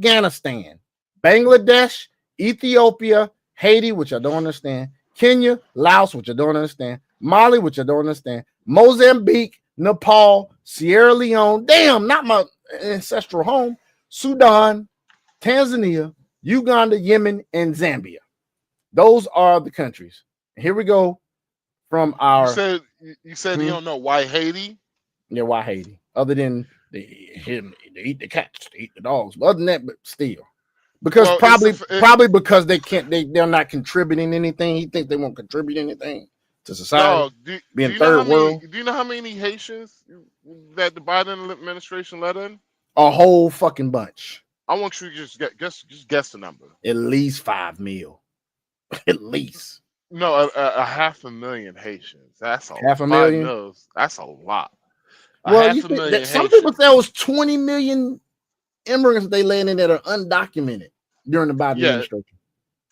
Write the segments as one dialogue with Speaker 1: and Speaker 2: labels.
Speaker 1: Afghanistan, Bangladesh, Ethiopia, Haiti, which I don't understand, Kenya, Laos, which I don't understand, Mali, which I don't understand, Mozambique, Nepal, Sierra Leone, damn, not my ancestral home, Sudan, Tanzania, Uganda, Yemen, and Zambia. Those are the countries. Here we go from our.
Speaker 2: You said you don't know why Haiti?
Speaker 1: Yeah, why Haiti? Other than they eat the cats, they eat the dogs. But other than that, but still, because
Speaker 2: Well,
Speaker 1: probably because they're not contributing anything. He thinks they won't contribute anything to society.
Speaker 2: dog. Do
Speaker 1: Being
Speaker 2: you know
Speaker 1: third world,
Speaker 2: Do you know how many Haitians that the Biden administration let in?
Speaker 1: a whole fucking bunch.
Speaker 2: I want you to just guess the number.
Speaker 1: At least 5 mil. At least
Speaker 2: No, a 500,000 Haitians. That's a
Speaker 1: half a
Speaker 2: 5
Speaker 1: million.
Speaker 2: mils. That's a lot. A
Speaker 1: Well,
Speaker 2: half
Speaker 1: you
Speaker 2: a
Speaker 1: think that
Speaker 2: million
Speaker 1: some people
Speaker 2: Haitians.
Speaker 1: say it was 20 million immigrants they landed that are undocumented during the Biden
Speaker 2: Yeah,
Speaker 1: administration.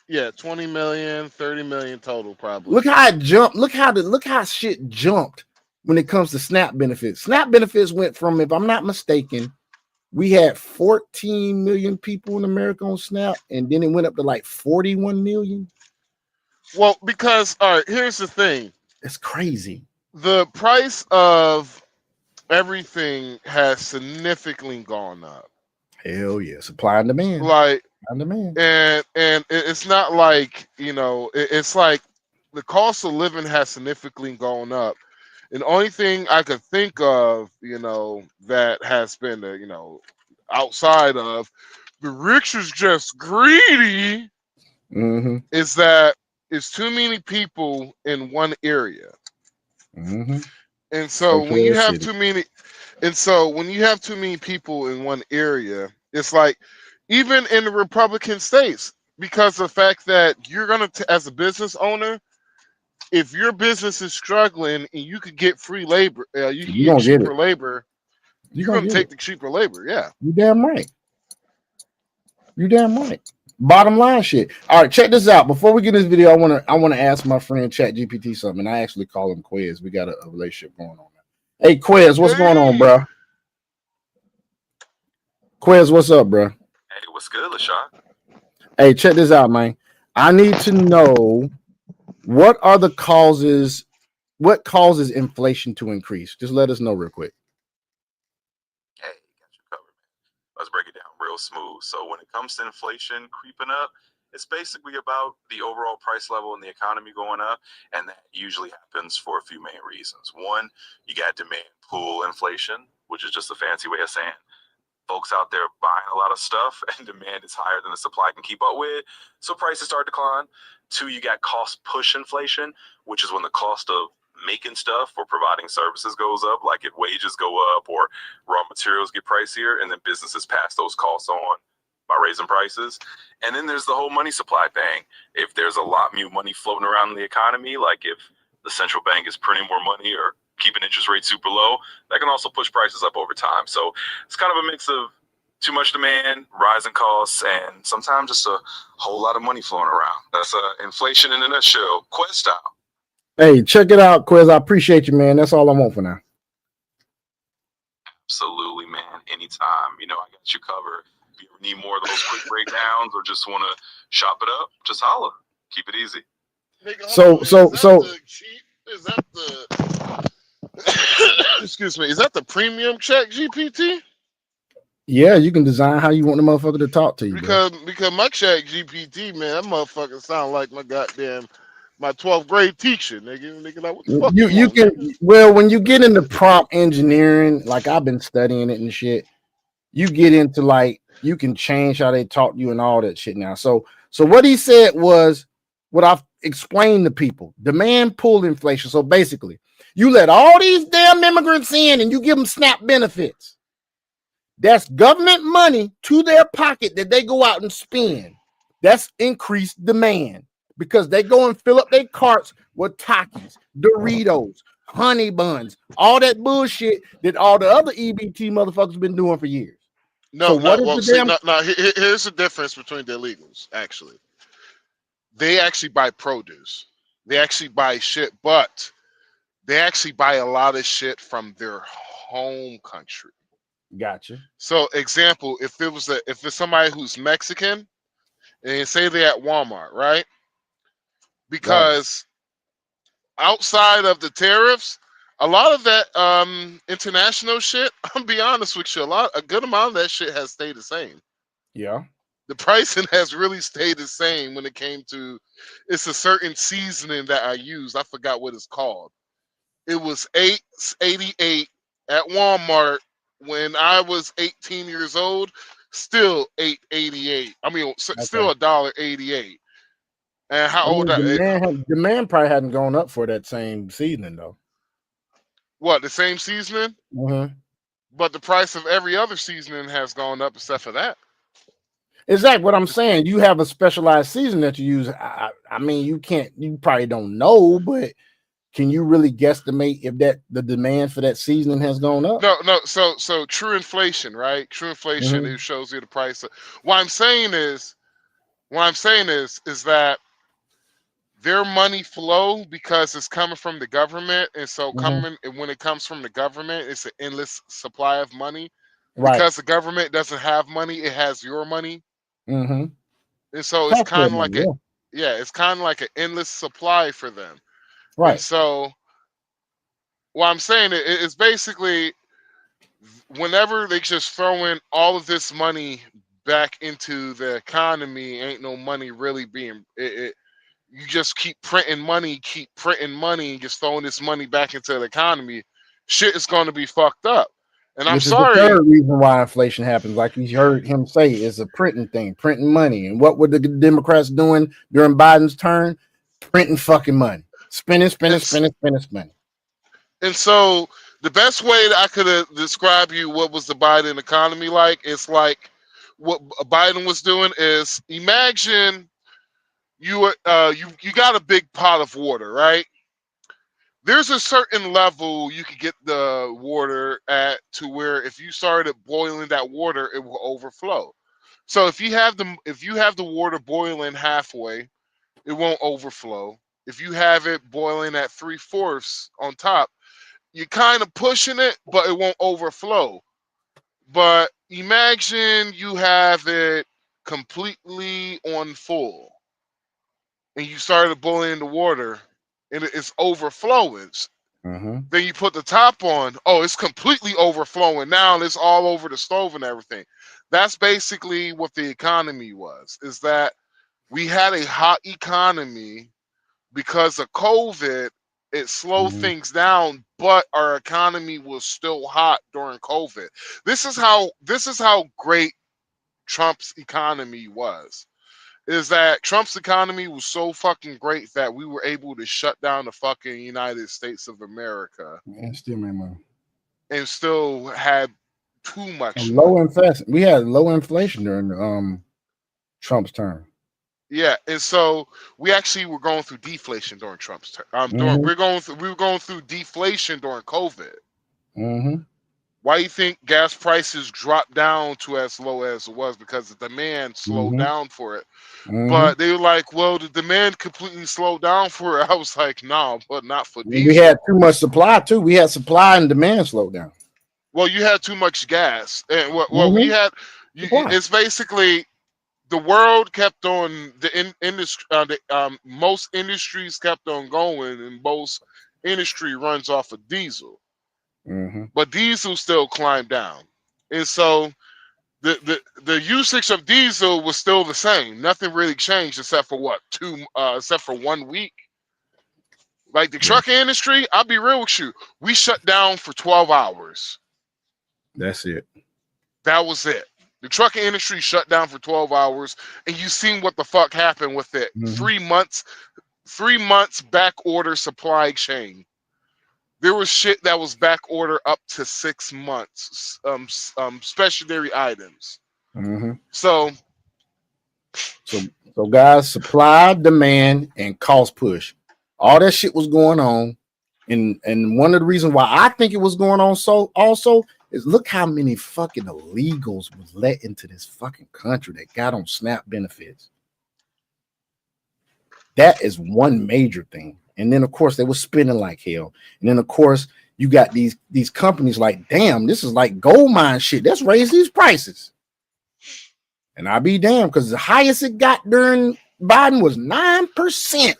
Speaker 2: yeah, 20 million, 30 million total probably.
Speaker 1: Look how it jumped. Look how shit jumped when it comes to SNAP benefits. SNAP benefits went from, if I'm not mistaken, we had 14 million people in America on SNAP, and then it went up to like 41 million.
Speaker 2: Well, because all right, here's the thing.
Speaker 1: That's crazy.
Speaker 2: The price of everything has significantly gone up.
Speaker 1: Hell yeah. Supply and demand.
Speaker 2: Like
Speaker 1: Supply and demand.
Speaker 2: and it's not like, it's like the cost of living has significantly gone up. And the only thing I could think of, that has been, outside of the rich is just greedy,
Speaker 1: Mm-hmm.
Speaker 2: is that it's too many people in one area.
Speaker 1: Mm-hmm.
Speaker 2: And so when you
Speaker 1: Sanctuary
Speaker 2: have
Speaker 1: city.
Speaker 2: too many, and so when you have too many people in one area, it's like even in the Republican states, because of the fact that you're gonna, as a business owner, if your business is struggling and you could get free labor, you can
Speaker 1: You
Speaker 2: get
Speaker 1: gonna get
Speaker 2: cheaper
Speaker 1: it.
Speaker 2: labor,
Speaker 1: You
Speaker 2: you're
Speaker 1: gonna
Speaker 2: gonna
Speaker 1: get
Speaker 2: take
Speaker 1: it.
Speaker 2: the cheaper labor. Yeah.
Speaker 1: You damn right. You damn right. Bottom line shit. All right, check this out. Before we get this video, I wanna ask my friend Chat GPT something. I actually call him Quez. We got a relationship going on now. Hey Quez, what's going on,
Speaker 2: Hey.
Speaker 1: bro? Quez, what's up, bro?
Speaker 3: Hey, what's good, LaShawn?
Speaker 1: Hey, check this out, man. I need to know what are the causes. What causes inflation to increase? Just let us know real quick.
Speaker 3: Hey, got you covered, man. Let's break it down real smooth. So when it comes to inflation creeping up, it's basically about the overall price level in the economy going up, and that usually happens for a few main reasons. One, you got demand pull inflation, which is just a fancy way of saying folks out there buying a lot of stuff and demand is higher than the supply can keep up with, so prices start to decline. Two, you got cost push inflation, which is when the cost of making stuff or providing services goes up, like if wages go up or raw materials get pricier, and then businesses pass those costs on by raising prices. And then there's the whole money supply thing. If there's a lot more money floating around in the economy, like if the central bank is printing more money or keeping interest rates super low, that can also push prices up over time. So it's kind of a mix of too much demand, rising costs, and sometimes just a whole lot of money flowing around. That's inflation in a nutshell, Quest style.
Speaker 1: Hey, check it out, Quiz. I appreciate you, man. That's all I want for now.
Speaker 3: Absolutely, man. Anytime. I got you covered. If you ever need more of those quick breakdowns or just want to shop it up, just holla. Keep it easy.
Speaker 2: Is that the excuse me, is that the premium Chat GPT?
Speaker 1: Yeah, you can design how you want the motherfucker to talk to you,
Speaker 2: because my Chat GPT, man, that motherfucker sound like my 12th grade teacher, nigga. Nigga, like, what the fuck
Speaker 1: you
Speaker 2: want,
Speaker 1: can
Speaker 2: nigga?
Speaker 1: well, when you get into prompt engineering, like I've been studying it and shit, you get into like you can change how they talk to you and all that shit now. So what he said was what I've explained to people: demand pull inflation. So basically, you let all these damn immigrants in and you give them SNAP benefits. That's government money to their pocket that they go out and spend. That's increased demand because they go and fill up their carts with Takis, Doritos, honey buns, all that bullshit that all the other EBT motherfuckers been doing for years.
Speaker 2: No,
Speaker 1: So what
Speaker 2: no.
Speaker 1: is
Speaker 2: Well,
Speaker 1: the
Speaker 2: see,
Speaker 1: damn?
Speaker 2: no. Here's the difference between the illegals. Actually, they actually buy produce. They actually buy shit, but they actually buy a lot of shit from their home country.
Speaker 1: Gotcha.
Speaker 2: So, example, if it's somebody who's Mexican and say they're at Walmart, right?
Speaker 1: Right.
Speaker 2: Because outside of the tariffs, a lot of that international shit, I'm be honest with you, a good amount of that shit has stayed the same.
Speaker 1: Yeah.
Speaker 2: The pricing has really stayed the same when it came to it's a certain seasoning that I use. I forgot what it's called. It was $8.88 at Walmart when I was 18 years old. Still $8.88. I mean, still
Speaker 1: Okay.
Speaker 2: $1.88. And how
Speaker 1: I
Speaker 2: old?
Speaker 1: mean, demand probably hadn't gone up for that same seasoning though.
Speaker 2: What, the same seasoning?
Speaker 1: Mm-hmm.
Speaker 2: But the price of every other seasoning has gone up except for that.
Speaker 1: Exactly what I'm saying. You have a specialized season that you use. I mean, you probably don't know, but can you really guesstimate if the demand for that seasoning has gone up?
Speaker 2: No. So true inflation, right? True inflation.
Speaker 1: Mhm.
Speaker 2: It shows you the price. What I'm saying is that their money flow because it's coming from the government, and so when it comes from the government, it's an endless supply of money.
Speaker 1: Right.
Speaker 2: Because the government doesn't have money, it has your money,
Speaker 1: Mm-hmm.
Speaker 2: and so it's
Speaker 1: Taxpayer
Speaker 2: kind of
Speaker 1: money,
Speaker 2: like it's kind of like an endless supply for them. And
Speaker 1: right.
Speaker 2: so what I'm saying is basically whenever they just throw in all of this money back into the economy, ain't no money really being you just keep printing money, and just throwing this money back into the economy, shit is going to be fucked up. And I'm
Speaker 1: Which is the
Speaker 2: sorry.
Speaker 1: third reason why inflation happens. Like you heard him say, it's a printing thing, printing money. And what were the Democrats doing during Biden's turn? Printing fucking money, spending.
Speaker 2: And so the best way that I could describe you what was the Biden economy like, it's like what Biden was doing is imagine you got a big pot of water, right? There's a certain level you could get the water at to where if you started boiling that water, it will overflow. So if you have the water boiling halfway, it won't overflow. If you have it boiling at 3/4 on top, you're kind of pushing it, but it won't overflow. But imagine you have it completely on full and you started boiling the water and it's overflowing.
Speaker 1: Mm-hmm.
Speaker 2: Then you put the top on, oh, it's completely overflowing. Now it's all over the stove and everything. That's basically what the economy was, is that we had a hot economy because of COVID. It slowed
Speaker 1: Mm-hmm.
Speaker 2: things down, but our economy was still hot during COVID. This is how great Trump's economy was. Is that Trump's economy was so fucking great that we were able to shut down the fucking United States of America
Speaker 1: And still made money.
Speaker 2: and still had too much
Speaker 1: Low
Speaker 2: money.
Speaker 1: inflation. We had low inflation during Trump's term.
Speaker 2: Yeah, and so we actually were going through deflation during Trump's term.
Speaker 1: Mm-hmm.
Speaker 2: We were going through deflation during COVID.
Speaker 1: Mm-hmm.
Speaker 2: Why do you think gas prices dropped down to as low as it was? Because the demand slowed
Speaker 1: Mm-hmm.
Speaker 2: down for it.
Speaker 1: Mm-hmm.
Speaker 2: But they were like, well, the demand completely slowed down for it. I was like, no, but not for diesel.
Speaker 1: We had too much supply too. We had supply and demand slowed down.
Speaker 2: Well, you had too much gas. And what
Speaker 1: Mm-hmm.
Speaker 2: we had, it's basically the world kept on industry. Most industries kept on going, and most industry runs off of diesel.
Speaker 1: Mm-hmm.
Speaker 2: But diesel still climbed down, and so the usage of diesel was still the same. Nothing really changed except for except for 1 week. Like the trucking industry, I'll be real with you. We shut down for 12 hours.
Speaker 1: That's it.
Speaker 2: That was it. The trucking industry shut down for 12 hours, and you seen what the fuck happened with it.
Speaker 1: Mm-hmm.
Speaker 2: 3 months back order supply chain. There was shit that was back order up to 6 months. Stationary items.
Speaker 1: Mm-hmm.
Speaker 2: So
Speaker 1: guys, supply, demand, and cost push. All that shit was going on. And one of the reasons why I think it was going on so also is look how many fucking illegals was let into this fucking country that got on SNAP benefits. That is one major thing. And then of course they were spending like hell. And then of course you got these companies like, damn, this is like gold mine shit. Let's raise these prices. And I'll be damned, because the highest it got during Biden was 9%.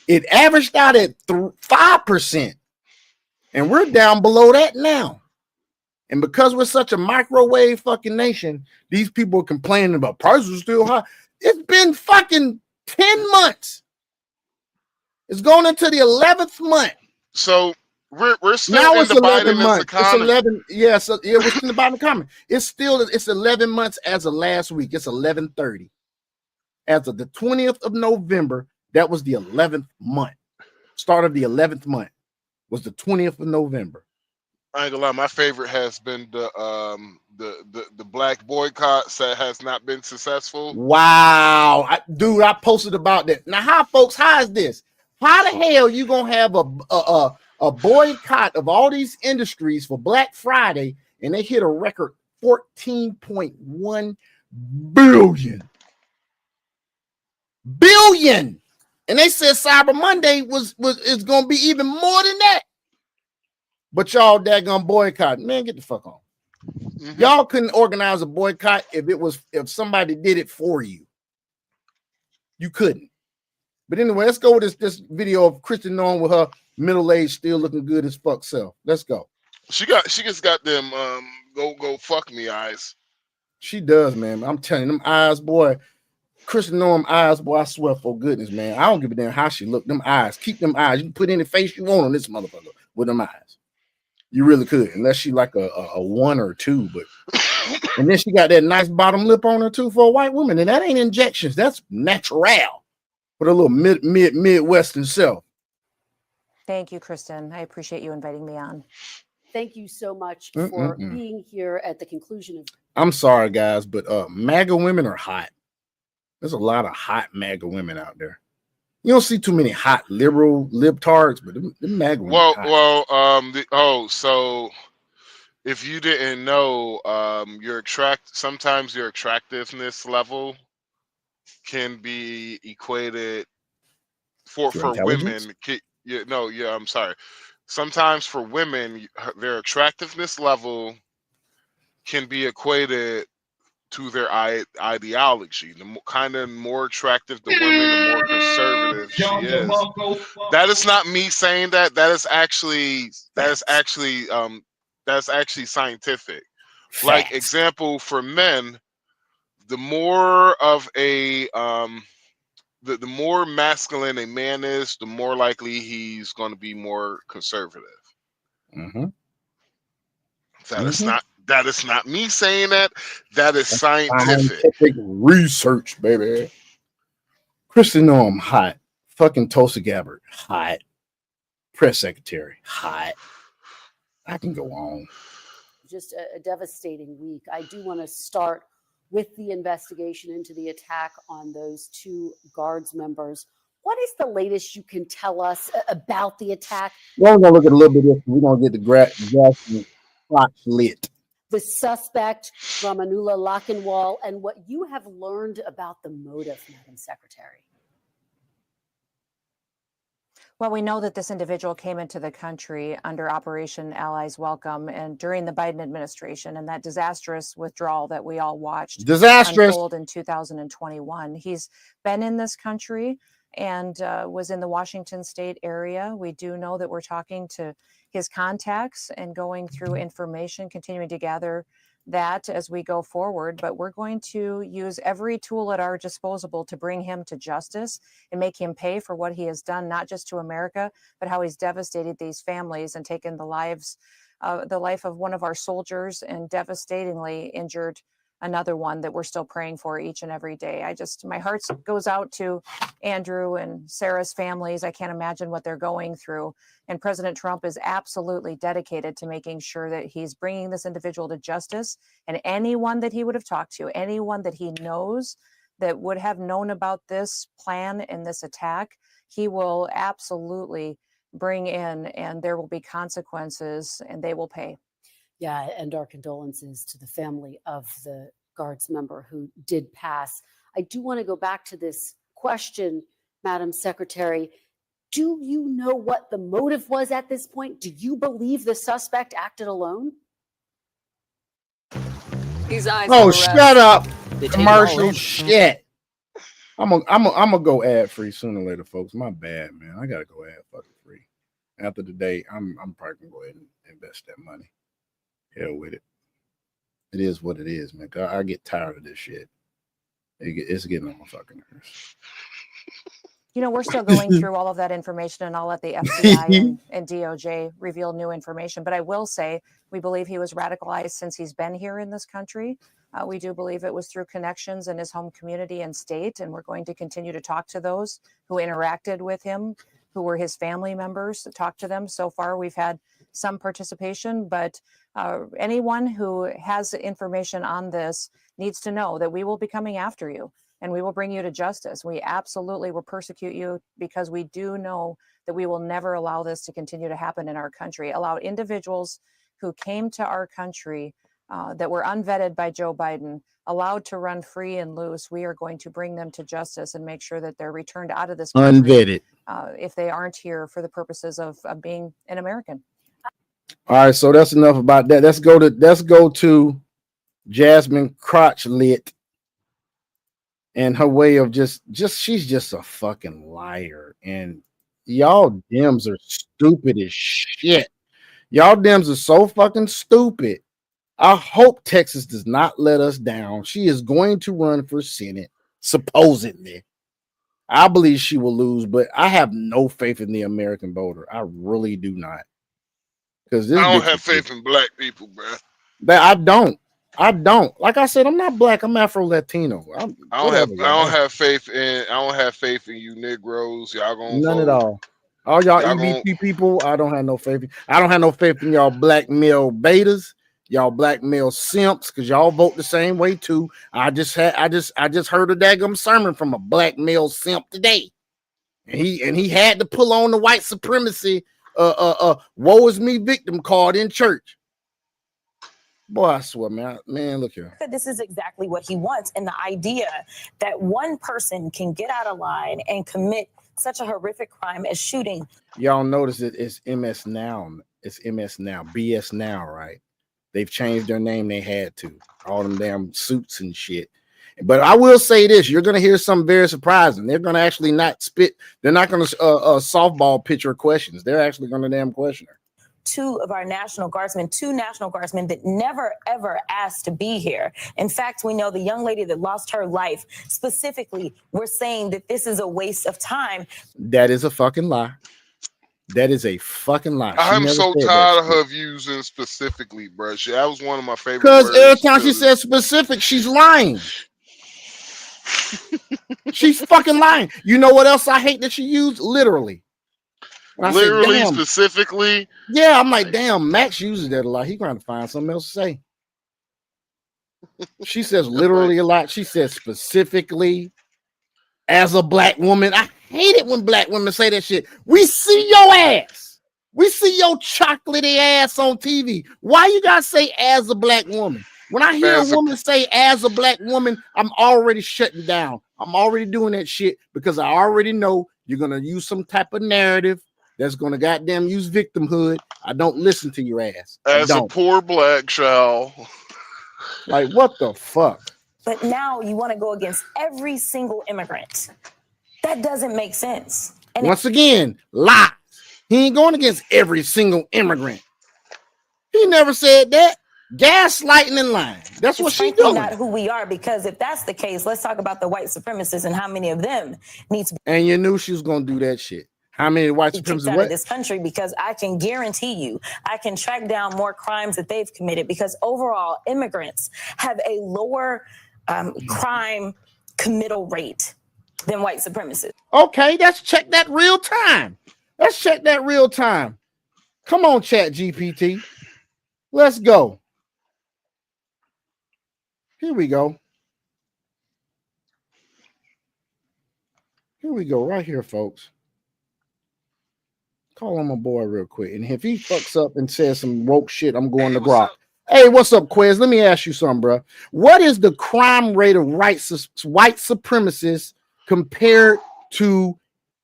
Speaker 1: It averaged out at 5%. And we're down below that now. And because we're such a microwave fucking nation, these people are complaining about prices are still high. It's been fucking 10 months. It's going into the 11th month.
Speaker 2: So we're still
Speaker 1: Now
Speaker 2: in
Speaker 1: it's
Speaker 2: the
Speaker 1: 11
Speaker 2: Biden
Speaker 1: months.
Speaker 2: economy.
Speaker 1: It's 11. Yeah, so it was in the Biden economy. It's 11 months as of last week. It's 11:30. As of the 20th of November, that was the 11th month. Start of the 11th month was the 20th of November.
Speaker 2: I ain't gonna lie, my favorite has been the black boycotts that has not been successful.
Speaker 1: Wow, dude, I posted about that. Now, how is this? How the hell you gonna have a boycott of all these industries for Black Friday, and they hit a record 14.1 billion, and they said Cyber Monday is gonna be even more than that. But y'all daggone boycott, man, get the fuck on. Mm-hmm. Y'all couldn't organize a boycott if somebody did it for you. You couldn't. But anyway, let's go with this video of Kristi Noem with her middle age still looking good as fuck self. Let's go.
Speaker 2: She just got them go fuck me eyes.
Speaker 1: She does, man. I'm telling you, them eyes, boy. Kristi Noem eyes, boy. I swear for goodness, man. I don't give a damn how she look. Them eyes, keep them eyes. You can put any face you want on this motherfucker with them eyes. You really could, unless she like a 1 or 2, but and then she got that nice bottom lip on her too for a white woman, and that ain't injections, that's natural with a little Midwestern self.
Speaker 4: Thank you, Kristen. I appreciate you inviting me on.
Speaker 5: Thank you so much for being here at the conclusion of.
Speaker 1: I'm sorry, guys, but MAGA women are hot. There's a lot of hot MAGA women out there. You don't see too many hot liberal libtards, but them MAGA women.
Speaker 2: So if you didn't know, sometimes your attractiveness level can be equated for women. I'm sorry. Sometimes for women, their attractiveness level can be equated to their ideology. The kind of more attractive the woman, the more conservative she is. That is not me saying that. That is actually scientific.
Speaker 1: Facts.
Speaker 2: Like example for men, the more of a the more masculine a man is, the more likely he's going to be more conservative.
Speaker 1: Mm-hmm.
Speaker 2: That is not me saying that. That is scientific
Speaker 1: research, baby. Kristi Noem, hot. Fucking Tulsi Gabbard, hot. Press secretary, hot. I can go on.
Speaker 5: Just a devastating week. I do want to start with the investigation into the attack on those 2 Guards members. What is the latest you can tell us about the attack?
Speaker 1: Well, we're going to look at a little bit of this. We're going to get the grass lit.
Speaker 5: The suspect, Ramanullah Lakhanwal, and what you have learned about the motive, Madam Secretary.
Speaker 4: Well, we know that this individual came into the country under Operation Allies Welcome and during the Biden administration, and that disastrous withdrawal that we all watched unfold in 2021. He's been in this country and was in the Washington state area. We do know that we're talking to his contacts and going through information, continuing to gather that as we go forward. But we're going to use every tool at our disposal to bring him to justice and make him pay for what he has done, not just to America, but how he's devastated these families and taken the life of one of our soldiers and devastatingly injured another one that we're still praying for each and every day. My heart goes out to Andrew and Sarah's families. I can't imagine what they're going through. And President Trump is absolutely dedicated to making sure that he's bringing this individual to justice, and anyone that he would have talked to, anyone that he knows that would have known about this plan and this attack, he will absolutely bring in, and there will be consequences and they will pay.
Speaker 5: Yeah, and our condolences to the family of the Guards member who did pass. I do want to go back to this question, Madam Secretary. Do you know what the motive was at this point? Do you believe the suspect acted alone?
Speaker 1: Oh, shut up. Commercial shit. I'm gonna go ad free sooner or later, folks. My bad, man. I gotta go ad fucking free. After the day, I'm probably gonna go ahead and invest that money. Hell with it. It is what it is, man. I get tired of this shit. It's getting on my fucking nerves.
Speaker 4: You know, we're still going through all of that information, and I'll let the FBI and DOJ reveal new information. But I will say, we believe he was radicalized since he's been here in this country. We do believe it was through connections in his home community and state, and we're going to continue to talk to those who interacted with him, who were his family members, to talk to them. So far, we've had some participation, but anyone who has information on this needs to know that we will be coming after you and we will bring you to justice. We absolutely will persecute you because we do know that we will never allow this to continue to happen in our country. Allow individuals who came to our country that were unvetted by Joe Biden, allowed to run free and loose. We are going to bring them to justice and make sure that they're returned out of this country,
Speaker 1: unvetted,
Speaker 4: if they aren't here for the purposes of being an American.
Speaker 1: All right, so that's enough about that. Let's go to Jasmine Crotchlet and her way of just she's just a fucking liar. And y'all Dems are stupid as shit. Y'all Dems are so fucking stupid. I hope Texas does not let us down. She is going to run for Senate, supposedly. I believe she will lose, but I have no faith in the American voter. I really do not. Because
Speaker 2: I don't have faith in black people, bro.
Speaker 1: I don't. Like I said, I'm not black. I'm Afro-Latino.
Speaker 2: I don't have faith in you Negroes. Y'all gonna
Speaker 1: none
Speaker 2: vote.
Speaker 1: at all. All y'all
Speaker 2: Y'all
Speaker 1: EBT people, I don't have no faith. I don't have no faith in y'all black male betas, y'all black male simps, because y'all vote the same way too. I just heard a daggum sermon from a black male simp today, and he had to pull on the white supremacy woe is me victim card in church. Boy, I swear, man, look here.
Speaker 6: This is exactly what he wants, and the idea that one person can get out of line and commit such a horrific crime as shooting.
Speaker 1: Y'all notice it's MS Now. It's MS Now, BS Now, right? They've changed their name. They had to. All them damn suits and shit. But I will say this: you're going to hear something very surprising. They're going to actually not spit. They're not going to softball pitch her questions. They're actually going to damn question her.
Speaker 6: Two National Guardsmen that never, ever asked to be here. In fact, we know the young lady that lost her life, specifically, we're saying that this is a waste of time.
Speaker 1: That is a fucking lie. That is a fucking lie.
Speaker 2: I'm so tired of her using specifically, bro. That was one of my favorite.
Speaker 1: Because every time she says specific, she's lying. She's fucking lying. You know what else I hate that she used? Literally.
Speaker 2: Literally, specifically.
Speaker 1: Yeah, I'm like, damn, Max uses that a lot. He's trying to find something else to say. She says literally a lot. She says specifically as a black woman. I hate it when black women say that shit. We see your ass. We see your chocolatey ass on TV. Why you gotta say as a black woman? When I hear a woman say as a black woman, I'm already shutting down. I'm already doing that shit because I already know you're gonna use some type of narrative that's gonna goddamn use victimhood. I don't listen to your ass.
Speaker 2: As a poor black child.
Speaker 1: Like, what the fuck?
Speaker 6: But now you want to go against every single immigrant. That doesn't make sense. And
Speaker 1: once again, lies. He ain't going against every single immigrant. He never said that. Gaslighting and lying. That's what she's doing.
Speaker 6: Not who we are, because if that's the case, let's talk about the white supremacists and how many of them need to be.
Speaker 1: And you knew she was going to do that shit. How many white supremacists
Speaker 6: out of this country? Because I can guarantee you, I can track down more crimes that they've committed, because overall immigrants have a lower crime committal rate than white supremacists.
Speaker 1: Okay, let's check that real time. Come on, Chat GPT. Let's go. Here we go. Right here, folks. Call him a boy real quick. And if he fucks up and says some woke shit, I'm going to Grok. Hey, what's up, Quez? Let me ask you something, bro. What is the crime rate of white supremacists compared to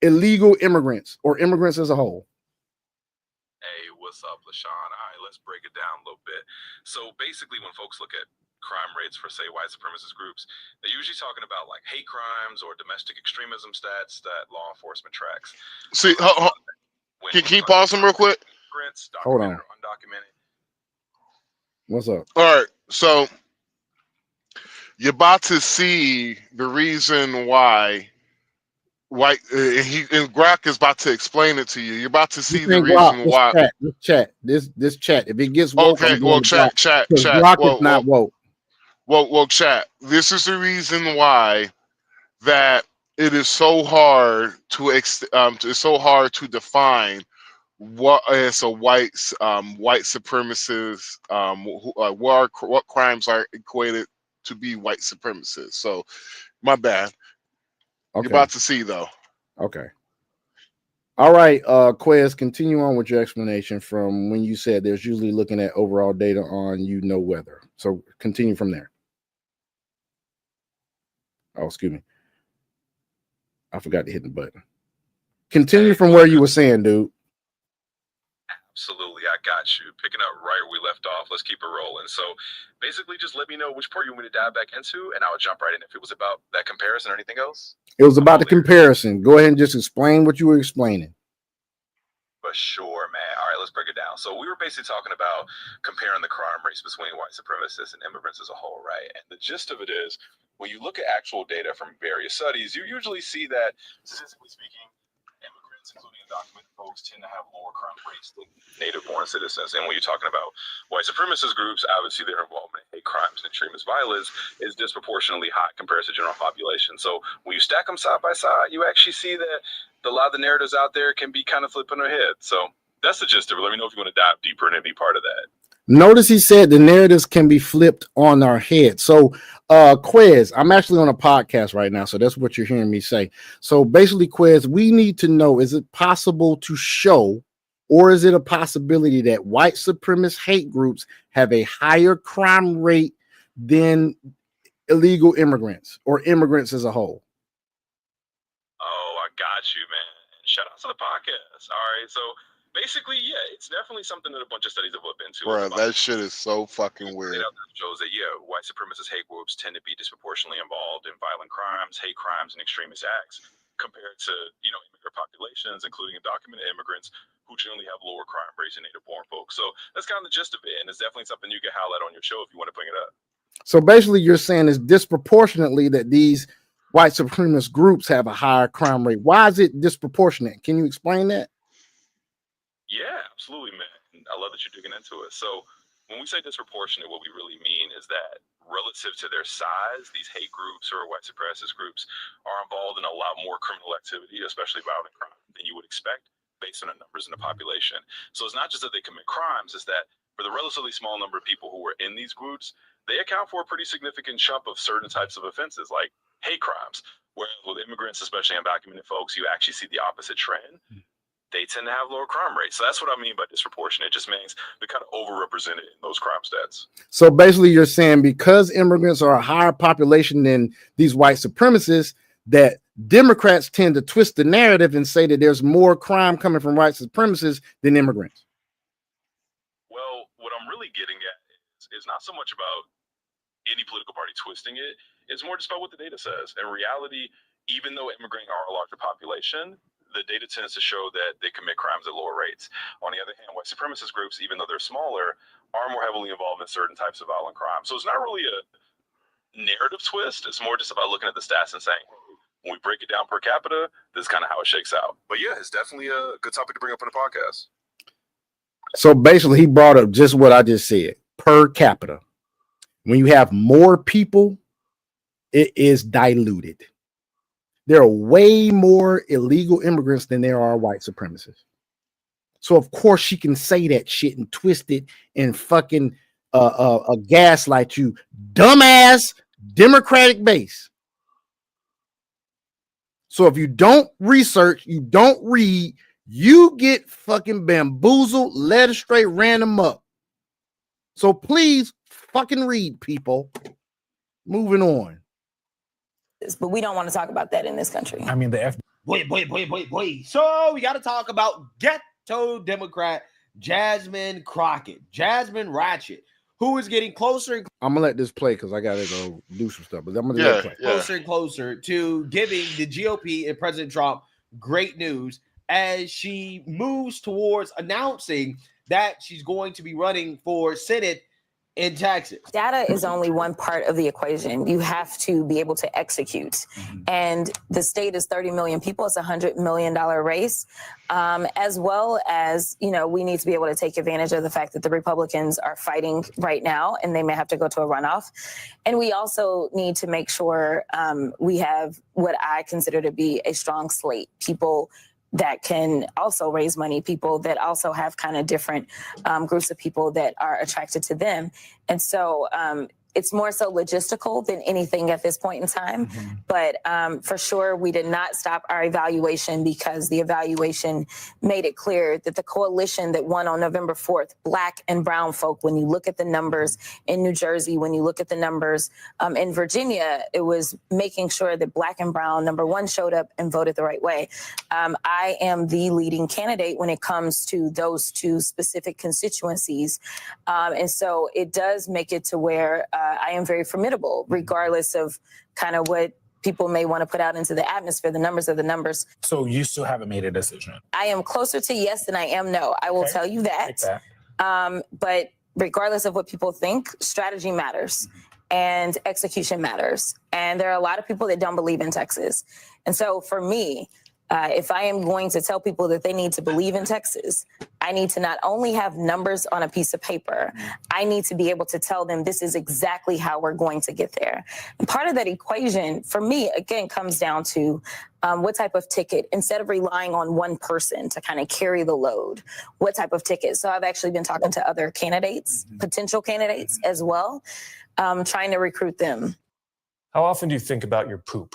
Speaker 1: illegal immigrants or immigrants as a whole?
Speaker 3: Hey, what's up, LaShawn? All right, let's break it down a little bit. So basically, when folks look at crime rates for, say, white supremacist groups, they're usually talking about like hate crimes or domestic extremism stats that law enforcement tracks.
Speaker 2: See, can you pause him real quick?
Speaker 1: Hold on.
Speaker 3: Undocumented.
Speaker 1: What's up?
Speaker 2: All right, so you're about to see the reason why white and Grok is about to explain it to you. You're about to see the reason why.
Speaker 1: This chat. If it gets woke,
Speaker 2: okay, well, chat.
Speaker 1: Grok is not woke.
Speaker 2: Well, chat. This is the reason why that it is so hard to it's so hard to define what is a white supremacist. What crimes are equated to be white supremacists. So, my bad.
Speaker 1: Okay.
Speaker 2: You're about to see though.
Speaker 1: Okay. All right, Quez, continue on with your explanation from when you said there's usually looking at overall data on weather. So continue from there. Oh, excuse me. I forgot to hit the button. Continue from where you were saying, dude.
Speaker 3: Absolutely, I got you. Picking up right where we left off. Let's keep it rolling. So basically, just let me know which part you want me to dive back into, and I'll jump right in if it was about that comparison or anything else.
Speaker 1: It was about the comparison. Go ahead and just explain what you were explaining.
Speaker 3: For sure, man. All right, let's break it down. So we were basically talking about comparing the crime rates between white supremacists and immigrants as a whole, right? And the gist of it is, when you look at actual data from various studies, you usually see that, statistically speaking, immigrants, including undocumented folks, tend to have lower crime rates than native-born citizens. And when you're talking about white supremacist groups, obviously their involvement in hate crimes and extremist violence is disproportionately high compared to the general population. So when you stack them side by side, you actually see that a lot of the narratives out there can be kind of flipping their head. So that's the gist of it. Let me know if you want to dive deeper and be part of that.
Speaker 1: Notice he said the narratives can be flipped on our head. So, Quez, I'm actually on a podcast right now, so that's what you're hearing me say. So basically, Quez, we need to know, is it possible to show, or is it a possibility that white supremacist hate groups have a higher crime rate than illegal immigrants or immigrants as a whole?
Speaker 3: Oh, I got you, man. Shout out to the podcast. All right, so basically, yeah, it's definitely something that a bunch of studies have looked into.
Speaker 2: Bro, that shit is so fucking weird.
Speaker 3: It shows that, yeah, white supremacist hate groups tend to be disproportionately involved in violent crimes, hate crimes, and extremist acts compared to, immigrant populations, including undocumented immigrants, who generally have lower crime rates than native-born folks. So that's kind of the gist of it, and it's definitely something you can highlight on your show if you want to bring it up.
Speaker 1: So basically, you're saying it's disproportionately that these white supremacist groups have a higher crime rate. Why is it disproportionate? Can you explain that?
Speaker 3: Yeah, absolutely, man. I love that you're digging into it. So when we say disproportionate, what we really mean is that relative to their size, these hate groups or white supremacist groups are involved in a lot more criminal activity, especially violent crime, than you would expect based on the numbers in the population. So it's not just that they commit crimes, it's that for the relatively small number of people who are in these groups, they account for a pretty significant chunk of certain types of offenses like hate crimes. Whereas with immigrants, especially undocumented folks, you actually see the opposite trend. They tend to have lower crime rates. So that's what I mean by disproportionate. It just means they're kind of overrepresented in those crime stats.
Speaker 1: So basically you're saying because immigrants are a higher population than these white supremacists, that Democrats tend to twist the narrative and say that there's more crime coming from white supremacists than immigrants.
Speaker 3: Well, what I'm really getting at is not so much about any political party twisting it. It's more just about what the data says. In reality, even though immigrants are a larger population, the data tends to show that they commit crimes at lower rates. On the other hand, white supremacist groups, even though they're smaller, are more heavily involved in certain types of violent crime. So it's not really a narrative twist. It's more just about looking at the stats and saying, when we break it down per capita, this is kind of how it shakes out. But yeah, it's definitely a good topic to bring up in the podcast.
Speaker 1: So basically he brought up just what I just said, per capita. When you have more people, it is diluted. There are way more illegal immigrants than there are white supremacists. So of course she can say that shit and twist it and fucking gaslight you, dumbass Democratic base. So if you don't research, you don't read, you get fucking bamboozled, led astray, random up. So please fucking read, people. Moving on.
Speaker 6: But we don't want to talk about that in this country.
Speaker 7: I mean, the Boy. So we got to talk about ghetto Democrat Jasmine Crockett, Jasmine Ratchet, who is getting closer and
Speaker 1: I'm gonna let this play because I gotta go do some stuff. But I'm gonna let it play.
Speaker 7: closer and closer to giving the GOP and President Trump great news as she moves towards announcing that she's going to be running for Senate in Texas.
Speaker 6: Data is only one part of the equation. You have to be able to execute. And the state is 30 million people. It's a $100 million race, as well as, we need to be able to take advantage of the fact that the Republicans are fighting right now and they may have to go to a runoff. And we also need to make sure we have what I consider to be a strong slate, people that can also raise money, people that also have kind of different groups of people that are attracted to them. And so it's more so logistical than anything at this point in time. But for sure, we did not stop our evaluation because the evaluation made it clear that the coalition that won on November 4th, Black and brown folk, when you look at the numbers in New Jersey, when you look at the numbers in Virginia, it was making sure that Black and brown, number one, showed up and voted the right way. I am the leading candidate when it comes to those two specific constituencies. And so it does make it to where I am very formidable, regardless of kind of what people may want to put out into the atmosphere. The numbers are the numbers.
Speaker 8: So you still haven't made a decision?
Speaker 6: I am closer to yes than I am no. I will tell you that. But regardless of what people think, strategy matters and execution matters. And there are a lot of people that don't believe in Texas. And so for me, if I am going to tell people that they need to believe in Texas, I need to not only have numbers on a piece of paper, I need to be able to tell them this is exactly how we're going to get there. And part of that equation, for me, again, comes down to what type of ticket, instead of relying on one person to kind of carry the load, what type of ticket. So I've actually been talking to other candidates, potential candidates as well, trying to recruit them.
Speaker 8: How often do you think about your poop?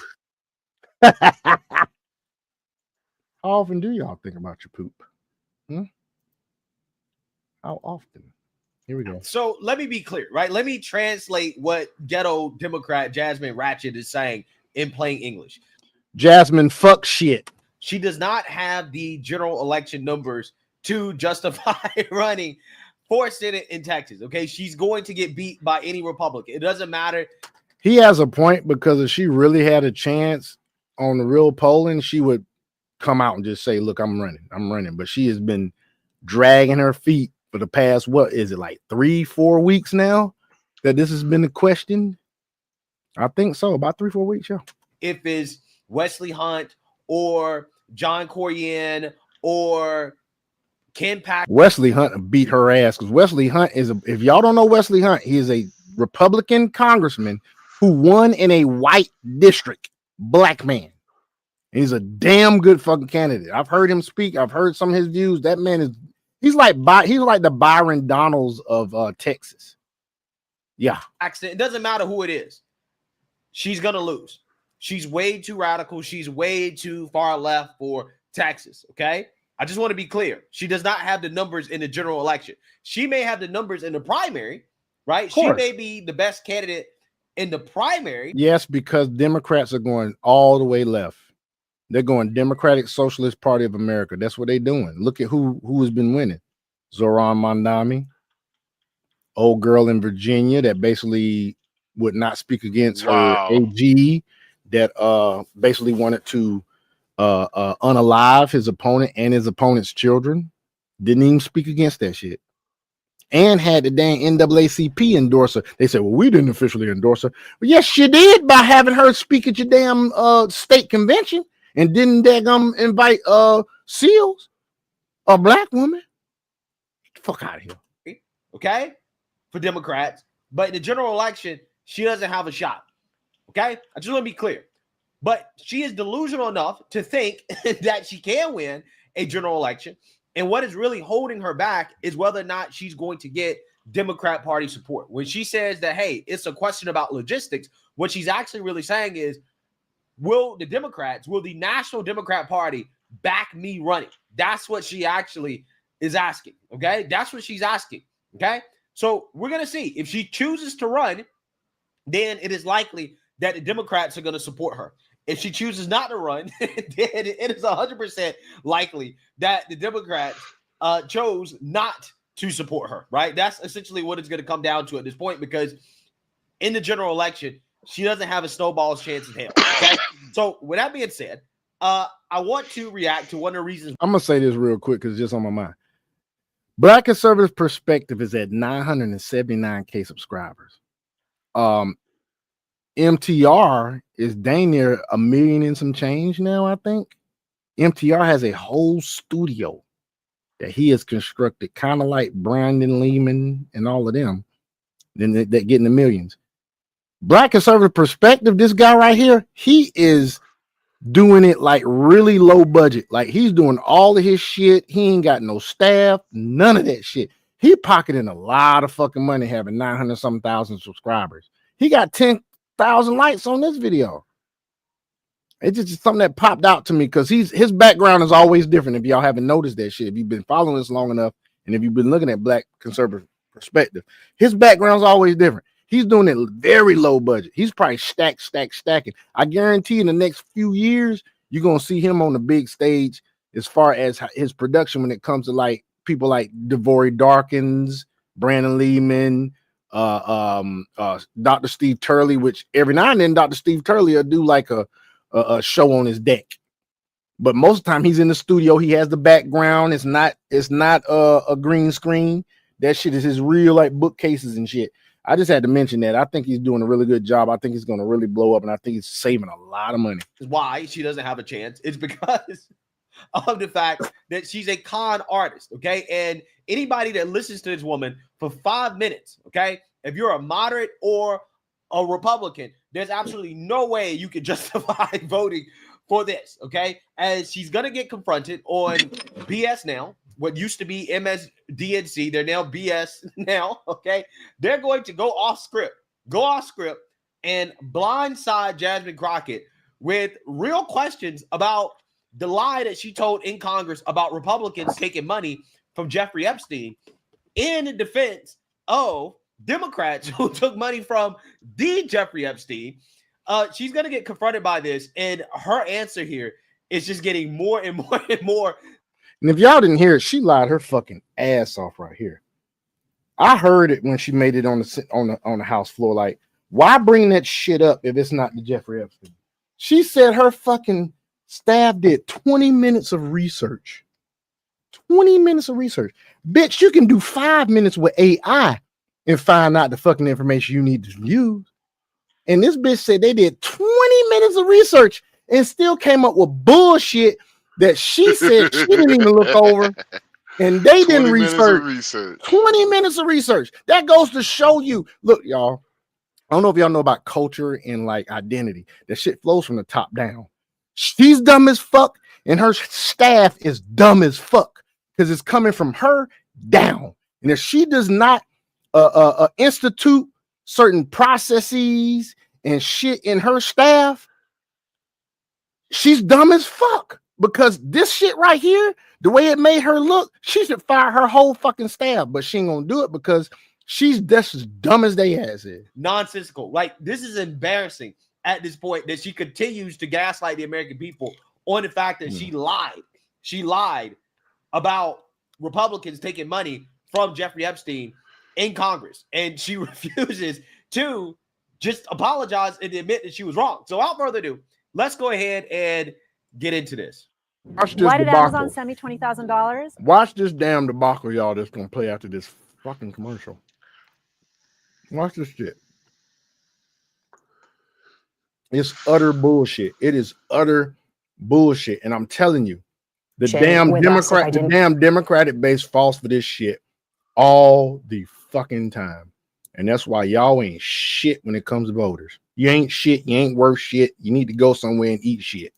Speaker 1: How often do y'all think about your poop? How often? Here we go.
Speaker 7: So let me be clear, right? Let me translate what ghetto Democrat Jasmine Ratchet is saying in plain English.
Speaker 1: Jasmine, fuck shit.
Speaker 7: She does not have the general election numbers to justify running for Senate in Texas. Okay, she's going to get beat by any Republican. It doesn't matter.
Speaker 1: He has a point, because if she really had a chance on the real polling, she would come out and just say, look, I'm running. But she has been dragging her feet for the past, what is it, like 3-4 weeks now that this has been the question? I think so, about 3-4 weeks, yeah.
Speaker 7: If it's Wesley Hunt or John Corrigan or Ken Paxton.
Speaker 1: Wesley Hunt beat her ass, because Wesley Hunt is if y'all don't know Wesley Hunt, he is a Republican congressman who won in a white district, black man. He's a damn good fucking candidate. I've heard him speak. I've heard some of his views. That man he's like the Byron Donalds of Texas. Yeah.
Speaker 7: It doesn't matter who it is. She's going to lose. She's way too radical. She's way too far left for Texas. Okay. I just want to be clear. She does not have the numbers in the general election. She may have the numbers in the primary, right? She may be the best candidate in the primary.
Speaker 1: Yes, because Democrats are going all the way left. They're going Democratic Socialist Party of America. That's what they're doing. Look at who has been winning. Zohran Mamdani, old girl in Virginia that basically would not speak against her AG, that basically wanted to unalive his opponent and his opponent's children. Didn't even speak against that shit. And had the dang NAACP endorse her. They said, well, we didn't officially endorse her. Well, yes, you did, by having her speak at your damn state convention. And didn't invite SEALs, a black woman? Get the fuck out of here.
Speaker 7: Okay? For Democrats. But in the general election, she doesn't have a shot. Okay? I just want to be clear. But she is delusional enough to think that she can win a general election. And what is really holding her back is whether or not she's going to get Democrat Party support. When she says that, hey, it's a question about logistics, what she's actually really saying is, will the National Democrat Party back me running? That's what she actually is asking, okay? That's what she's asking, okay? So we're going to see. If she chooses to run, then it is likely that the Democrats are going to support her. if she chooses not to run, then it is 100% likely that the Democrats chose not to support her, right? That's essentially what it's going to come down to at this point, because in the general election, she doesn't have a snowball's chance in hell. Okay. So with that being said, I want to react to one of the reasons.
Speaker 1: I'm gonna say this real quick because it's just on my mind. Black Conservative Perspective is at 979K subscribers. MTR is dang near 1 million and some change now, I think. MTR has a whole studio that he has constructed, kind of like Brandon Lehman and all of them. Then that getting the millions. Black Conservative Perspective, this guy right here, he is doing it like really low budget. Like he's doing all of his shit. He ain't got no staff, none of that shit. He pocketing a lot of fucking money having 900-something thousand subscribers. He got 10,000 likes on this video. It's just something that popped out to me because his background is always different. If y'all haven't noticed that shit, if you've been following this long enough, and if you've been looking at Black Conservative Perspective, his background's always different. He's doing it very low budget. He's probably stacking. I guarantee in the next few years, you're going to see him on the big stage as far as his production when it comes to like people like Devori Darkins, Brandon Lehman, Dr. Steve Turley, which every now and then Dr. Steve Turley will do like a show on his deck. But most of the time he's in the studio. He has the background. It's not a green screen. That shit is his real like bookcases and shit. I just had to mention that. I think he's doing a really good job. I think he's going to really blow up, and I think he's saving a lot of money.
Speaker 7: Why she doesn't have a chance? It's because of the fact that she's a con artist, okay? And anybody that listens to this woman for 5 minutes, okay, if you're a moderate or a Republican, there's absolutely no way you can justify voting for this, okay? As she's going to get confronted on BS now. What used to be MSDNC, they're now BS now, okay? They're going to go off script and blindside Jasmine Crockett with real questions about the lie that she told in Congress about Republicans taking money from Jeffrey Epstein in defense of Democrats who took money from the Jeffrey Epstein. She's going to get confronted by this, and her answer here is just getting more and more and more.
Speaker 1: And if y'all didn't hear it, she lied her fucking ass off right here. I heard it when she made it on the House floor. Like, why bring that shit up if it's not the Jeffrey Epstein? She said her fucking staff did 20 minutes of research. 20 minutes of research. Bitch, you can do 5 minutes with AI and find out the fucking information you need to use. And this bitch said they did 20 minutes of research and still came up with bullshit that she said she didn't even look over, and they didn't research. 20 minutes of research. That goes to show you. Look, y'all, I don't know if y'all know about culture and like identity. That shit flows from the top down. She's dumb as fuck, and her staff is dumb as fuck because it's coming from her down. And if she does not institute certain processes and shit in her staff, she's dumb as fuck. Because this shit right here, the way it made her look, she should fire her whole fucking staff, but she ain't gonna do it because she's just as dumb as they ass is.
Speaker 7: Nonsensical. Like, this is embarrassing at this point that she continues to gaslight the American people on the fact that she lied. She lied about Republicans taking money from Jeffrey Epstein in Congress, and she refuses to just apologize and admit that she was wrong. So without further ado, let's go ahead and get into this.
Speaker 1: Watch this
Speaker 4: Why did
Speaker 1: debacle.
Speaker 4: Amazon send me $20,000?
Speaker 1: Watch this damn debacle, y'all, that's gonna play after this fucking commercial. Watch this shit. It's utter bullshit. It is utter bullshit. And I'm telling you, the damn Democratic base falls for this shit all the fucking time. And that's why y'all ain't shit when it comes to voters. You ain't shit. You ain't worth shit. You need to go somewhere and eat shit.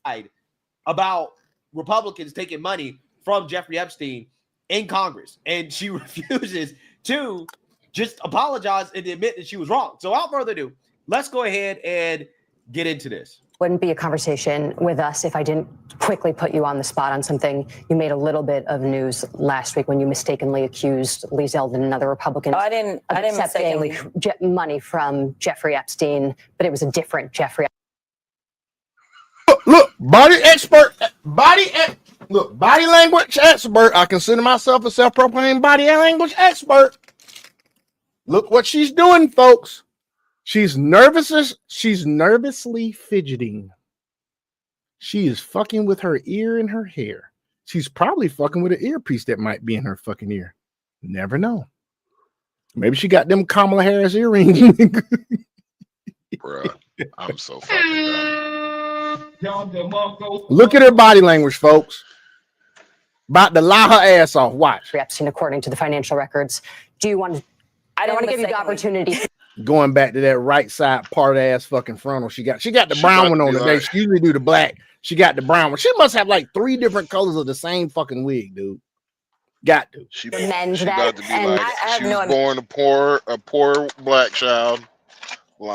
Speaker 7: About Republicans taking money from Jeffrey Epstein in Congress, and she refuses to just apologize and admit that she was wrong. So without further ado, let's go ahead and get into this.
Speaker 9: Wouldn't be a conversation with us if I didn't quickly put you on the spot on something. You made a little bit of news last week when you mistakenly accused Lee Zeldin, another Republican,
Speaker 6: I didn't
Speaker 9: accepting money from Jeffrey Epstein, but it was a different Jeffrey.
Speaker 1: Look, body language expert. I consider myself a self-proclaimed body language expert. Look what she's doing, folks. She's nervously fidgeting. She is fucking with her ear and her hair. She's probably fucking with an earpiece that might be in her fucking ear. Never know. Maybe she got them Kamala Harris earrings.
Speaker 2: Bruh, I'm so fucking done.
Speaker 1: Look at her body language, folks. About to lie her ass off. Watch.
Speaker 9: Epstein, according to the financial records. Do you want to? I don't want to give you the opportunity.
Speaker 1: Going back to that right side part ass fucking frontal. She got the brown one on today. She usually do the black. She got the brown one. She must have like 3 different colors of the same fucking wig, dude. Got to.
Speaker 2: She
Speaker 9: Amend
Speaker 2: got
Speaker 9: that,
Speaker 2: to be
Speaker 9: and
Speaker 2: like she was born a poor black child.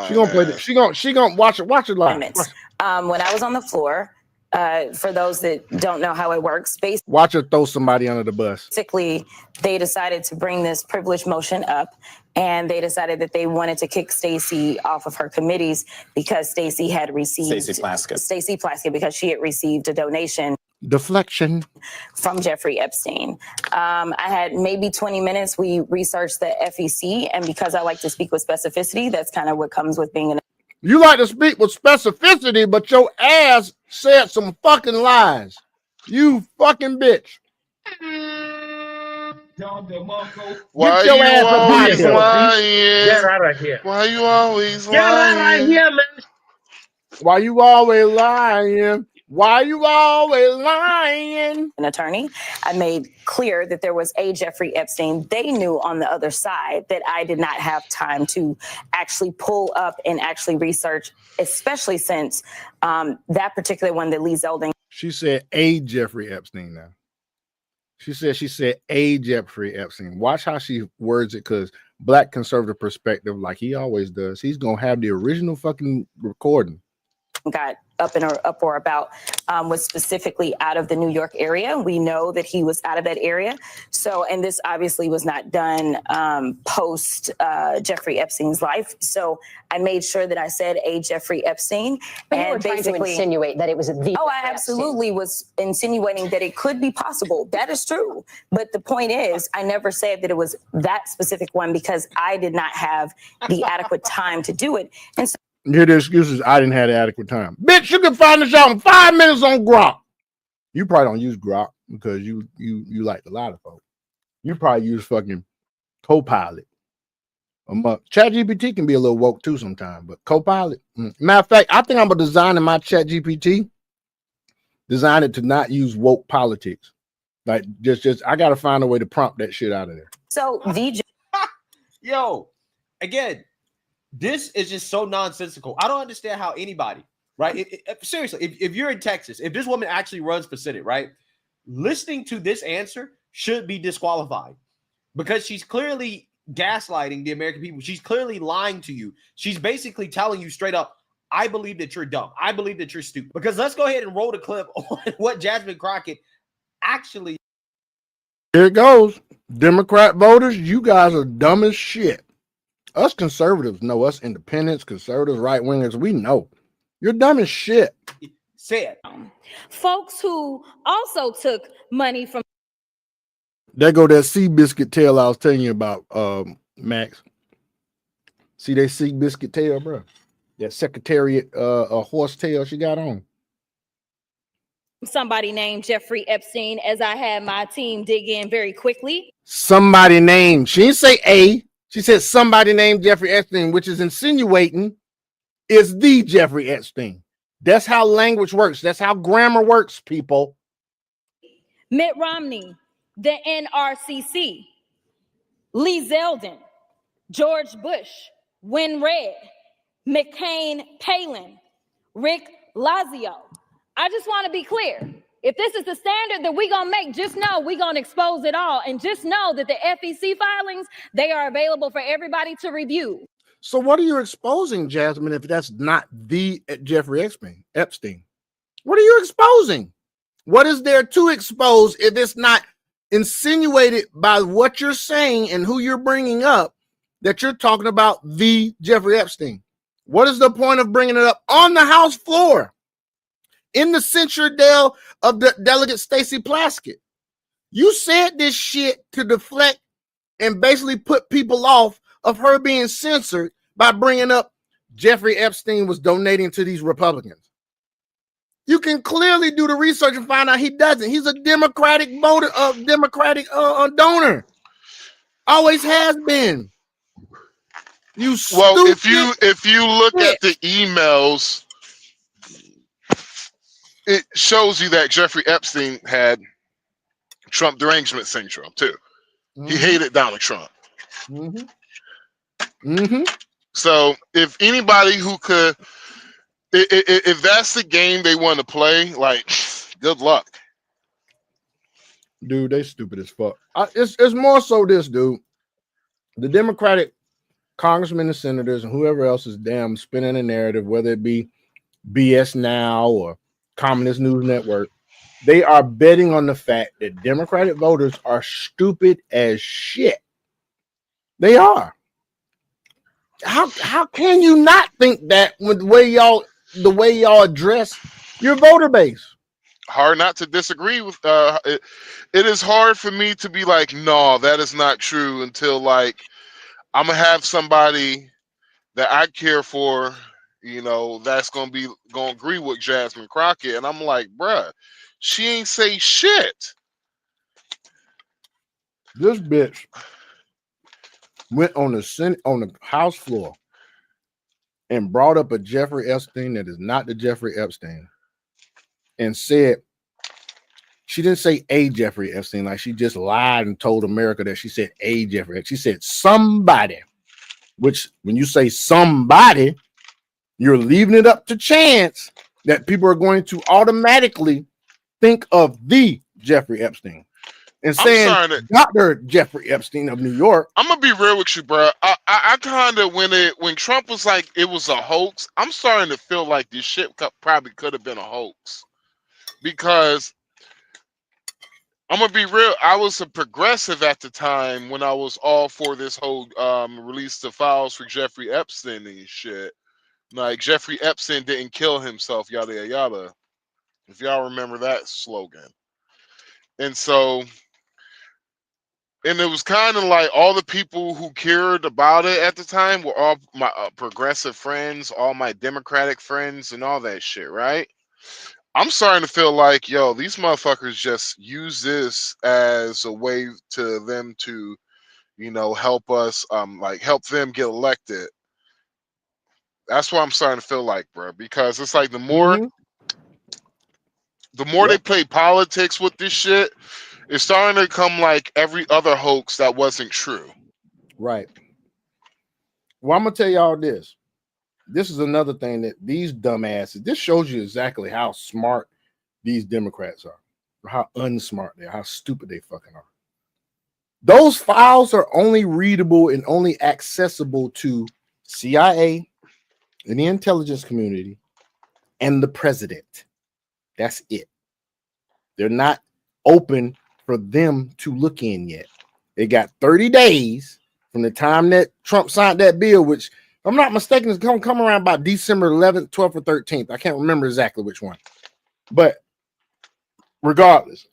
Speaker 1: She gonna play the, she gonna watch it live.
Speaker 6: When I was on the floor, for those that don't know how it works,
Speaker 1: watch her throw somebody under the bus.
Speaker 6: basically they decided to bring this privilege motion up, and they decided that they wanted to kick Stacey off of her committees because Stacey had received Stacey Plaskett because she had received a donation
Speaker 1: Deflection
Speaker 6: from Jeffrey Epstein. I had maybe 20 minutes. We researched the FEC, and because I like to speak with specificity, that's kind of what comes with being an.
Speaker 1: You like to speak with specificity, but your ass said some fucking lies. You fucking bitch.
Speaker 2: Why
Speaker 1: your
Speaker 2: you
Speaker 1: ass up
Speaker 2: always
Speaker 1: here.
Speaker 2: lying?
Speaker 10: Get out of here.
Speaker 2: Why you always
Speaker 10: Get out of
Speaker 2: lying?
Speaker 10: here, man.
Speaker 1: Why you always lying? Why you always lying?
Speaker 6: An attorney. I made clear that there was a Jeffrey Epstein. They knew on the other side that I did not have time to actually pull up and actually research, especially since that particular one that Lee Zeldin.
Speaker 1: She said a Jeffrey Epstein now. She said a Jeffrey Epstein. Watch how she words it, because black conservative perspective, like he always does, he's gonna have the original fucking recording.
Speaker 6: Got up in an uproar about was specifically out of the New York area. We know that he was out of that area. So, and this obviously was not done post Jeffrey Epstein's life. So I made sure that I said a Jeffrey Epstein.
Speaker 9: But you were trying to insinuate that it was the.
Speaker 6: Oh, I absolutely was insinuating that it could be possible. That is true. But the point is, I never said that it was that specific one because I did not have the adequate time to do it. And so
Speaker 1: Here the excuses, I didn't have the adequate time. Bitch, you can find this out in 5 minutes on Grok. You probably don't use Grok because you like a lot of folks. You probably use fucking Copilot. ChatGPT can be a little woke too sometimes, but Copilot. Matter of fact, I think I'm gonna design in my ChatGPT, design it to not use woke politics. Like just I gotta find a way to prompt that shit out of there.
Speaker 6: So the
Speaker 7: Yo, again, this is just so nonsensical. I don't understand how anybody, right? Seriously, if you're in Texas, if this woman actually runs for Senate, right, listening to this answer should be disqualified because she's clearly gaslighting the American people. She's clearly lying to you. She's basically telling you straight up, I believe that you're dumb. I believe that you're stupid. Because let's go ahead and roll the clip on what Jasmine Crockett actually.
Speaker 1: Here it goes. Democrat voters, you guys are dumb as shit. Us conservatives know, us independents, conservatives, right wingers, we know you're dumb as shit.
Speaker 7: Said
Speaker 11: folks who also took money from.
Speaker 1: There go that sea biscuit tail I was telling you about, Max. See that sea biscuit tail, bro? That Secretariat horse tail she got on.
Speaker 11: Somebody named Jeffrey Epstein, as I had my team dig in very quickly.
Speaker 1: Somebody named, she didn't say a. She said somebody named Jeffrey Epstein, which is insinuating is the Jeffrey Epstein. That's how language works. That's how grammar works, people.
Speaker 11: Mitt Romney, the NRCC, Lee Zeldin, George Bush, Win Red, McCain Palin, Rick Lazio. I just want to be clear. If this is the standard that we're going to make, just know we're going to expose it all. And just know that the FEC filings, they are available for everybody to review.
Speaker 1: So what are you exposing, Jasmine, if that's not the Jeffrey Epstein? What are you exposing? What is there to expose if it's not insinuated by what you're saying and who you're bringing up that you're talking about the Jeffrey Epstein? What is the point of bringing it up on the House floor? in the censure Dell of the delegate Stacey Plaskett. You said this shit to deflect and basically put people off of her being censored by bringing up Jeffrey Epstein was donating to these Republicans. You can clearly do the research and find out he doesn't. He's a Democratic voter, Democratic donor. Always has been. You
Speaker 2: Well, if
Speaker 1: stupid
Speaker 2: you look
Speaker 1: bitch.
Speaker 2: at the emails, it shows you that Jeffrey Epstein had Trump derangement syndrome too. He hated Donald Trump. So if anybody who could, if that's the game they want to play, like, good luck.
Speaker 1: Dude, they stupid as fuck. It's more so this, dude. The Democratic congressmen and senators and whoever else is damn spinning a narrative, whether it be BS Now or Communist News Network, they are betting on the fact that Democratic voters are stupid as shit. They are. How can you not think that with the way y'all address your voter base?
Speaker 2: Hard not to disagree with. It is hard for me to be like, no, that is not true, until like I'm gonna have somebody that I care for, you know, that's gonna agree with Jasmine Crockett, and I'm like, bruh, she ain't say shit.
Speaker 1: This bitch went on the House floor and brought up a Jeffrey Epstein that is not the Jeffrey Epstein, and said she didn't say a Jeffrey Epstein, like she just lied and told America that she said a Jeffrey. She said somebody, which when you say somebody, you're leaving it up to chance that people are going to automatically think of the Jeffrey Epstein and saying Dr. Jeffrey Epstein of New York.
Speaker 2: I'm gonna be real with you, bro. I kind of, when Trump was like it was a hoax, I'm starting to feel like this shit probably could have been a hoax, because I'm gonna be real. I was a progressive at the time when I was all for this whole release the files for Jeffrey Epstein and shit. Like, Jeffrey Epstein didn't kill himself, yada yada yada. If y'all remember that slogan. And so, and it was kind of like all the people who cared about it at the time were all my progressive friends, all my Democratic friends, and all that shit, right? I'm starting to feel like, yo, these motherfuckers just use this as a way to them to, you know, help us, like help them get elected. That's what I'm starting to feel like, bro, because it's like the more they play politics with this shit, it's starting to come like every other hoax that wasn't true.
Speaker 1: Right. Well, I'm gonna tell y'all this. This is another thing that these dumbasses, this shows you exactly how smart these Democrats are, or how unsmart they are, how stupid they fucking are. Those files are only readable and only accessible to CIA and the intelligence community and the president. That's it. They're not open for them to look in yet. They got 30 days from the time that Trump signed that bill, which, if I'm not mistaken, it's going to come around by December 11th, 12th, or 13th. I can't remember exactly which one. But regardless,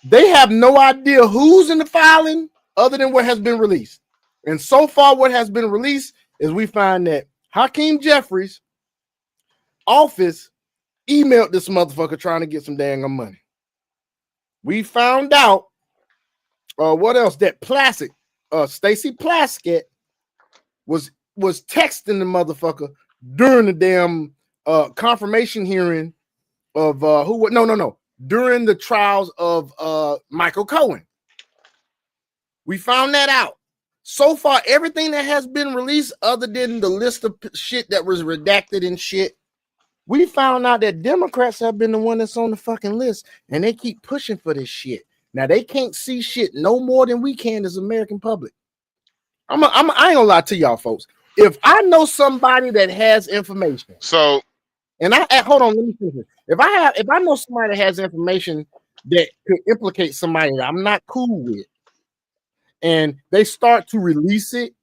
Speaker 1: they have no idea who's in the filing other than what has been released. And so far, what has been released is we find that Hakeem Jeffries' office emailed this motherfucker trying to get some dang money. We found out, what else? That Stacey Plaskett was texting the motherfucker during the damn confirmation hearing of during the trials of Michael Cohen. We found that out. So far, everything that has been released, other than the list of shit that was redacted and shit, we found out that Democrats have been the one that's on the fucking list, and they keep pushing for this shit. Now they can't see shit no more than we can as American public. I ain't gonna lie to y'all folks. If I know somebody that has information, hold on, let me finish. If I know somebody that has information that could implicate somebody that I'm not cool with, and they start to release it,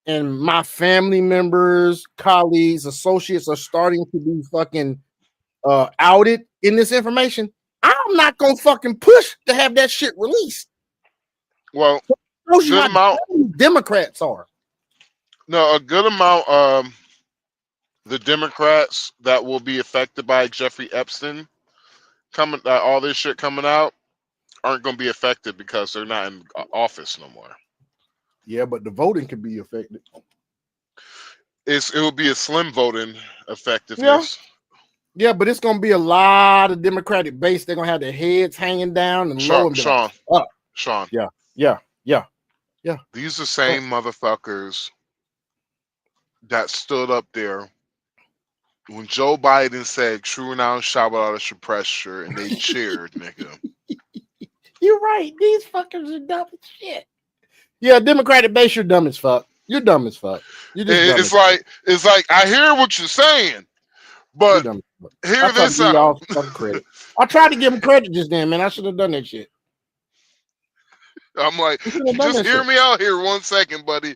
Speaker 1: and my family members, colleagues, associates are starting to be fucking outed in this information, I'm not gonna fucking push to have that shit released.
Speaker 2: Well,
Speaker 1: Shows you
Speaker 2: good
Speaker 1: how
Speaker 2: amount.
Speaker 1: Democrats are.
Speaker 2: No, a good amount. The Democrats that will be affected by Jeffrey Epstein coming, all this shit coming out, aren't going to be affected because they're not in office no more.
Speaker 1: Yeah, but the voting could be affected.
Speaker 2: It will be a slim voting effectiveness.
Speaker 1: Yeah, but it's gonna be a lot of Democratic base. They're gonna have their heads hanging down and low and be like, up.
Speaker 2: Sean.
Speaker 1: Yeah.
Speaker 2: These are the same motherfuckers that stood up there when Joe Biden said "true now shout out of pressure" and they cheered, nigga.
Speaker 1: You're right. These fuckers are dumb as shit. Yeah, Democratic base, you're dumb as fuck. You're dumb as fuck. You're just dumb
Speaker 2: It's like I hear what you're saying, but hear this out.
Speaker 1: Credit. I tried to give him credit just then, man. I should have done that shit.
Speaker 2: I'm like, just hear me out here 1 second, buddy.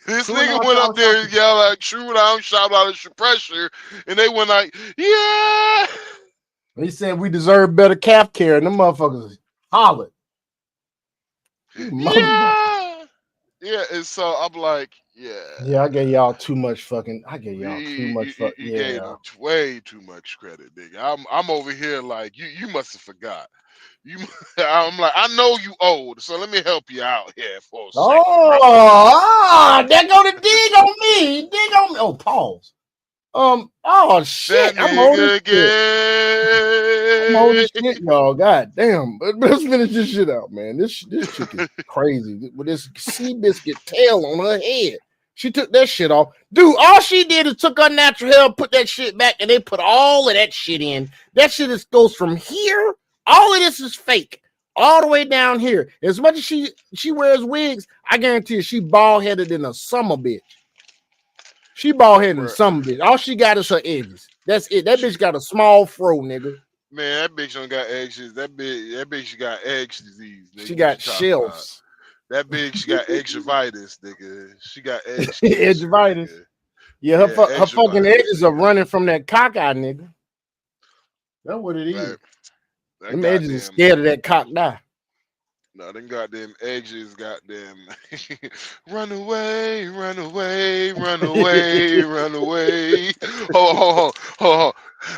Speaker 2: This nigga went up there and yelled out, "True down, shout out extra pressure," and they went like, "Yeah."
Speaker 1: He said we deserve better calf care, and them motherfuckers hollered.
Speaker 2: Yeah, and so I'm like,
Speaker 1: yeah, I gave y'all too much fucking. I gave y'all too much fucking.
Speaker 2: You gave them way too much credit, nigga. I'm over here like you must have forgot. I'm like, I know you old, so let me help you out here for a second.
Speaker 1: They're gonna dig on me. Dig on me. Oh, pause. Oh shit. I'm old as shit. I'm old as shit, y'all. God damn. But let's finish this shit out, man. This chick is crazy with this Seabiscuit tail on her head. She took that shit off. Dude, all she did is took her natural hair, put that shit back, and they put all of that shit in. That shit goes from here. All of this is fake. All the way down here. As much as she wears wigs, I guarantee you she bald-headed in a summer bitch. She bald-headed in a summer bitch. All she got is her edges. That's it. That bitch got a small fro, nigga.
Speaker 2: Man, that bitch don't got edges. That bitch got egg disease. Nigga.
Speaker 1: She got shelves.
Speaker 2: That bitch got edgivitis, nigga. She got edge.
Speaker 1: Edgivitis. Yeah, her fucking edges are running from that cockeye, nigga. That's what it is. Them edges are scared of that cocked eye.
Speaker 2: No, them goddamn edges, goddamn. Run away, run away, run away, run away. Oh.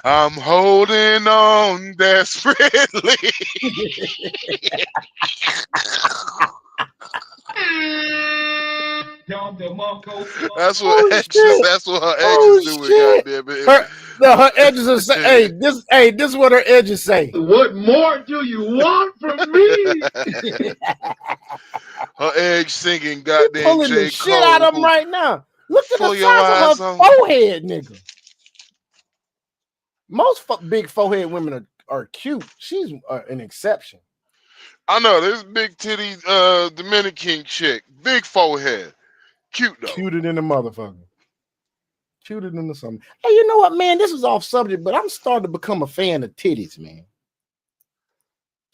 Speaker 2: I'm holding on desperately. That's what edges. That's what her edges doing. Goddamn it.
Speaker 1: Her edges are say, hey, this is what her edges say.
Speaker 10: What more do you want from me?
Speaker 2: Her edge singing, goddamn
Speaker 1: pulling
Speaker 2: J.
Speaker 1: the shit out of them right now. Look at the size of her forehead, nigga. Most big forehead women are cute. She's an exception.
Speaker 2: I know this big titty Dominican chick, big forehead, cute though.
Speaker 1: Cuter than the motherfucker. Cuter than the something. Hey, you know what, man? This is off subject, but I'm starting to become a fan of titties, man.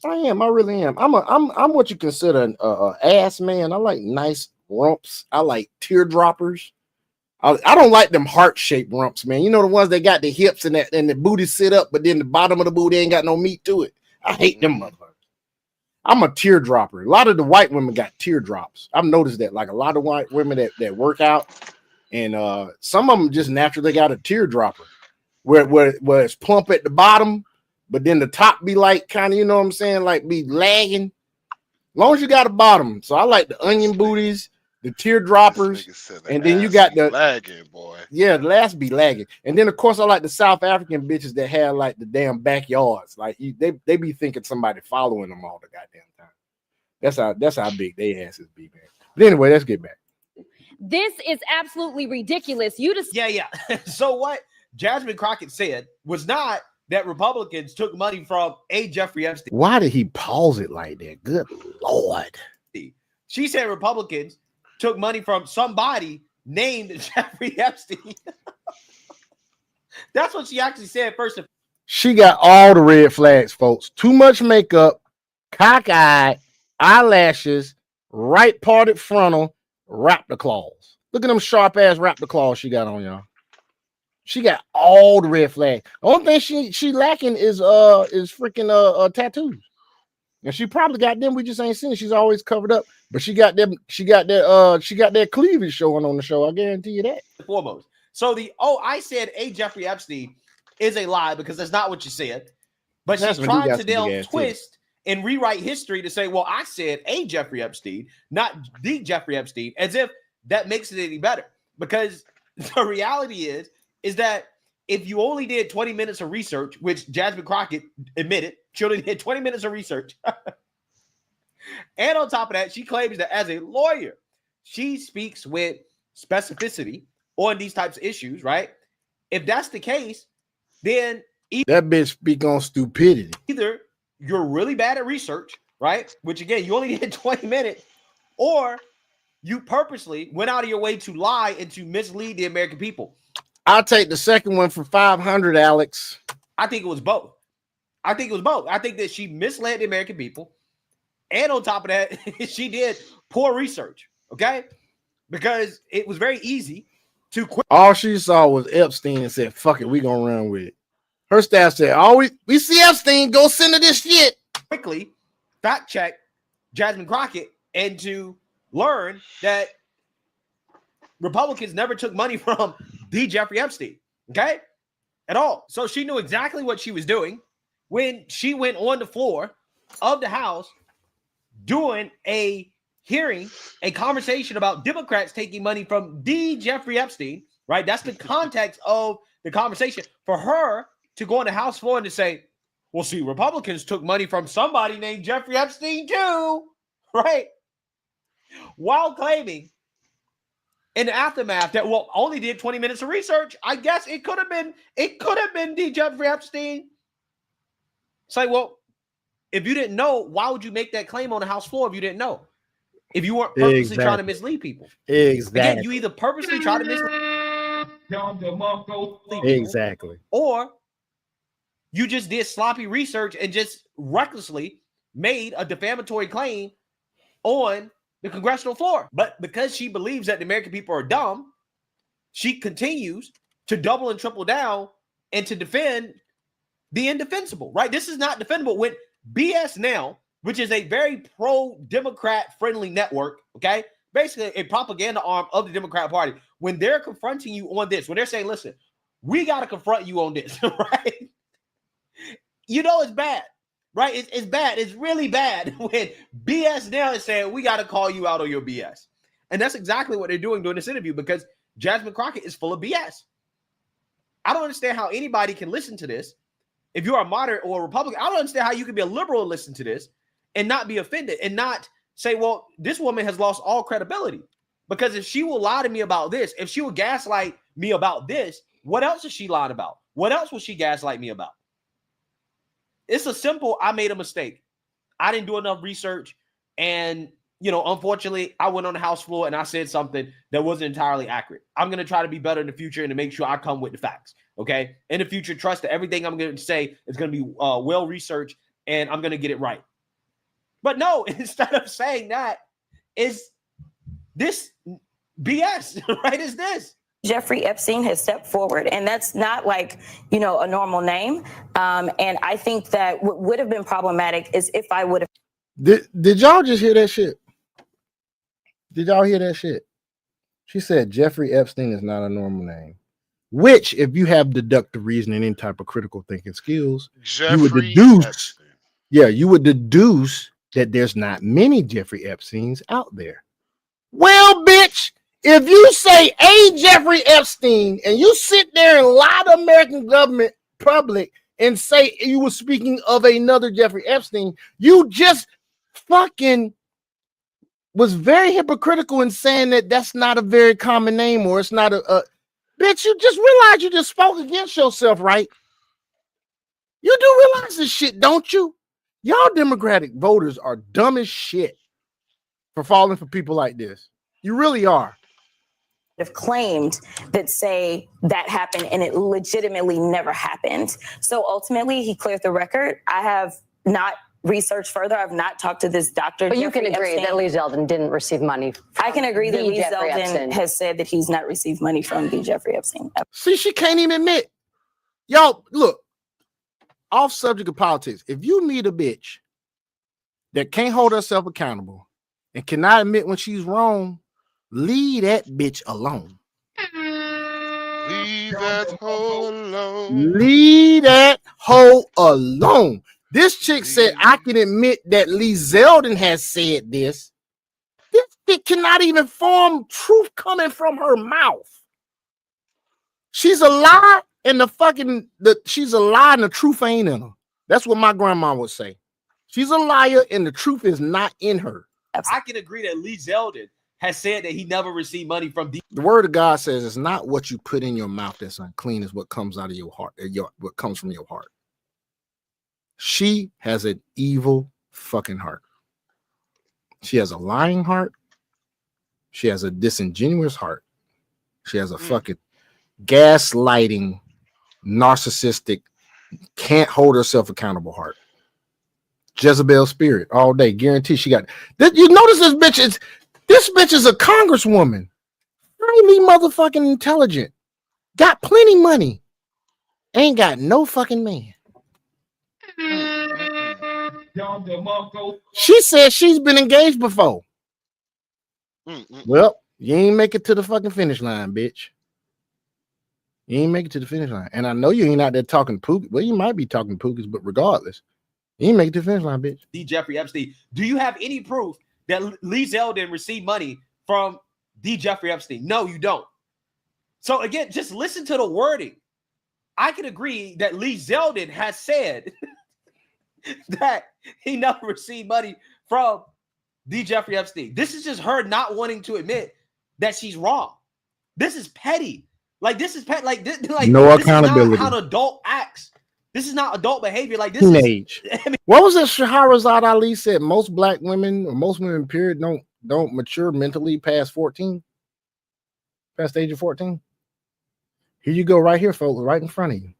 Speaker 1: I am. I really am. I'm what you consider an ass man. I like nice rumps. I like teardroppers. I don't like them heart-shaped rumps, man. You know the ones that got the hips and the booty sit up, but then the bottom of the booty ain't got no meat to it. I hate them motherfuckers. I'm a teardropper. A lot of the white women got teardrops. I've noticed that. Like a lot of white women that work out, and some of them just naturally got a teardropper, where it's plump at the bottom, but then the top be like kind of, you know what I'm saying, like be lagging. As long as you got a bottom. So I like the onion booties, the teardroppers, and then you got the
Speaker 2: lagging, boy.
Speaker 1: Yeah, the last be lagging. And then of course I like the South African bitches that have like the damn backyards. Like they be thinking somebody following them all the goddamn time. That's how big they asses be, man. But anyway, let's get back.
Speaker 11: This is absolutely ridiculous. You just
Speaker 7: yeah. So what Jasmine Crockett said was not that Republicans took money from Jeffrey Epstein.
Speaker 1: Why did he pause it like that? Good Lord.
Speaker 7: She said Republicans took money from somebody named Jeffrey Epstein. That's what she actually said first.
Speaker 1: She got all the red flags, folks. Too much makeup, cockeyed, eyelashes, right parted frontal, raptor claws. Look at them sharp ass raptor claws she got on, y'all. She got all the red flags. Only thing she lacking is freaking tattoos. And she probably got them. We just ain't seen it. She's always covered up, but she got them. She got that cleavage showing on the show. I guarantee you that.
Speaker 7: Foremost. So I said a Jeffrey Epstein is a lie because that's not what you said. But she's trying to now twist and rewrite history to say, well, I said a Jeffrey Epstein, not the Jeffrey Epstein, as if that makes it any better. Because the reality is that if you only did 20 minutes of research, which Jasmine Crockett admitted, she only did 20 minutes of research. And on top of that, she claims that as a lawyer, she speaks with specificity on these types of issues, right? If that's the case, then
Speaker 1: that bitch speak on stupidity.
Speaker 7: Either you're really bad at research, right? Which again, you only did 20 minutes, or you purposely went out of your way to lie and to mislead the American people.
Speaker 1: I'll take the second one for 500, Alex.
Speaker 7: I think it was both. I think that she misled the American people. And on top of that, she did poor research, okay? Because it was very easy to quit.
Speaker 1: All she saw was Epstein and said, fuck it, we gonna run with it. Her staff said, we see Epstein, go send her this shit.
Speaker 7: Quickly fact check Jasmine Crockett and to learn that Republicans never took money from the Jeffrey Epstein, okay? At all. So she knew exactly what she was doing when she went on the floor of the House doing a hearing, a conversation about Democrats taking money from the Jeffrey Epstein, right? That's the context of the conversation. For her to go on the House floor and to say, well, see, Republicans took money from somebody named Jeffrey Epstein too, right? While claiming in the aftermath that, well, only did 20 minutes of research. I guess it could have been the Jeffrey Epstein. It's like, well, if you didn't know, why would you make that claim on the House floor if you didn't know? If you weren't purposely trying to mislead people.
Speaker 1: Exactly.
Speaker 7: Again, you either purposely try to mislead
Speaker 1: exactly,
Speaker 7: or you just did sloppy research and just recklessly made a defamatory claim on the congressional floor. But because she believes that the American people are dumb, she continues to double and triple down and to defend the indefensible, right? This is not defendable when BS Now, which is a very pro-Democrat friendly network, okay? Basically a propaganda arm of the Democrat Party. When they're confronting you on this, when they're saying, listen, we got to confront you on this, right? You know it's bad. Right? It's bad. It's really bad when BS Now is saying, we got to call you out on your BS. And that's exactly what they're doing during this interview because Jasmine Crockett is full of BS. I don't understand how anybody can listen to this. If you're a moderate or a Republican, I don't understand how you can be a liberal and listen to this and not be offended and not say, well, this woman has lost all credibility. Because if she will lie to me about this, if she will gaslight me about this, what else is she lying about? What else will she gaslight me about? It's a simple, I made a mistake. I didn't do enough research. And, unfortunately, I went on the House floor and I said something that wasn't entirely accurate. I'm going to try to be better in the future and to make sure I come with the facts. Okay. In the future, trust that everything I'm going to say is going to be well-researched and I'm going to get it right. But no, instead of saying that, is this BS, right? Is this?
Speaker 6: Jeffrey Epstein has stepped forward, and that's not like, a normal name. And I think that what would have been problematic is if I would have.
Speaker 1: Did y'all just hear that shit? Did y'all hear that shit? She said Jeffrey Epstein is not a normal name. Which, if you have deductive reasoning, any type of critical thinking skills, you would deduce. Yeah, you would deduce that there's not many Jeffrey Epsteins out there. Well, bitch. If you say a Jeffrey Epstein and you sit there and lie to American government public and say you were speaking of another Jeffrey Epstein, you just fucking was very hypocritical in saying that that's not a very common name or it's not a bitch. You just realize you just spoke against yourself, right? You do realize this shit, don't you? Y'all Democratic voters are dumb as shit for falling for people like this. You really are.
Speaker 6: Have claimed that say that happened and it legitimately never happened. So ultimately he cleared the record. I have not research further. I've not talked to this doctor.
Speaker 9: But you can agree that Lee Zeldin didn't receive money.
Speaker 6: I can agree that Lee
Speaker 9: Jeffrey
Speaker 6: Zeldin
Speaker 9: Epstein
Speaker 6: has said that he's not received money from the Jeffrey Epstein.
Speaker 1: See, she can't even admit. Y'all, look, off subject of politics. If you meet a bitch that can't hold herself accountable and cannot admit when she's wrong, leave that bitch alone.
Speaker 2: Leave that hoe alone.
Speaker 1: Leave that hoe alone. This chick said, I can admit that Lee Zeldin has said this. This chick cannot even form truth coming from her mouth. She's a lie, and she's a lie, and the truth ain't in her. That's what my grandma would say. She's a liar, and the truth is not in her.
Speaker 7: I can agree that Lee Zeldin has said that he never received money from
Speaker 1: the word of God says it's not what you put in your mouth that's unclean, is what comes out of your heart, what comes from your heart. She has an evil fucking heart. She has a lying heart. She has a disingenuous heart. She has a fucking gaslighting, narcissistic, can't hold herself accountable heart. Jezebel spirit all day. Guarantee she got. You notice this bitch is a congresswoman. Highly motherfucking intelligent. Got plenty money. Ain't got no fucking man. She said she's been engaged before. Well, you ain't make it to the fucking finish line, bitch. You ain't make it to the finish line. And I know you ain't out there talking pookies. Well, you might be talking pookies, but regardless, you ain't make it to the finish line, bitch.
Speaker 7: D. Jeffrey Epstein. Do you have any proof that Lee Zeldin received money from D. Jeffrey Epstein? No, you don't. So again, just listen to the wording. I can agree that Lee Zeldin has said that he never received money from D. Jeffrey Epstein. This is just her not wanting to admit that she's wrong. This is petty. Like, this is petty. Like, this, like,
Speaker 1: no
Speaker 7: this
Speaker 1: accountability.
Speaker 7: is not how an adult acts. This is not adult behavior. Like, this
Speaker 1: teenage.
Speaker 7: is. I mean,
Speaker 1: what was it Shahrazad Ali said? Most black women, or most women, period, don't mature mentally past 14, past the age of 14. Here you go, right here, folks, right in front of you.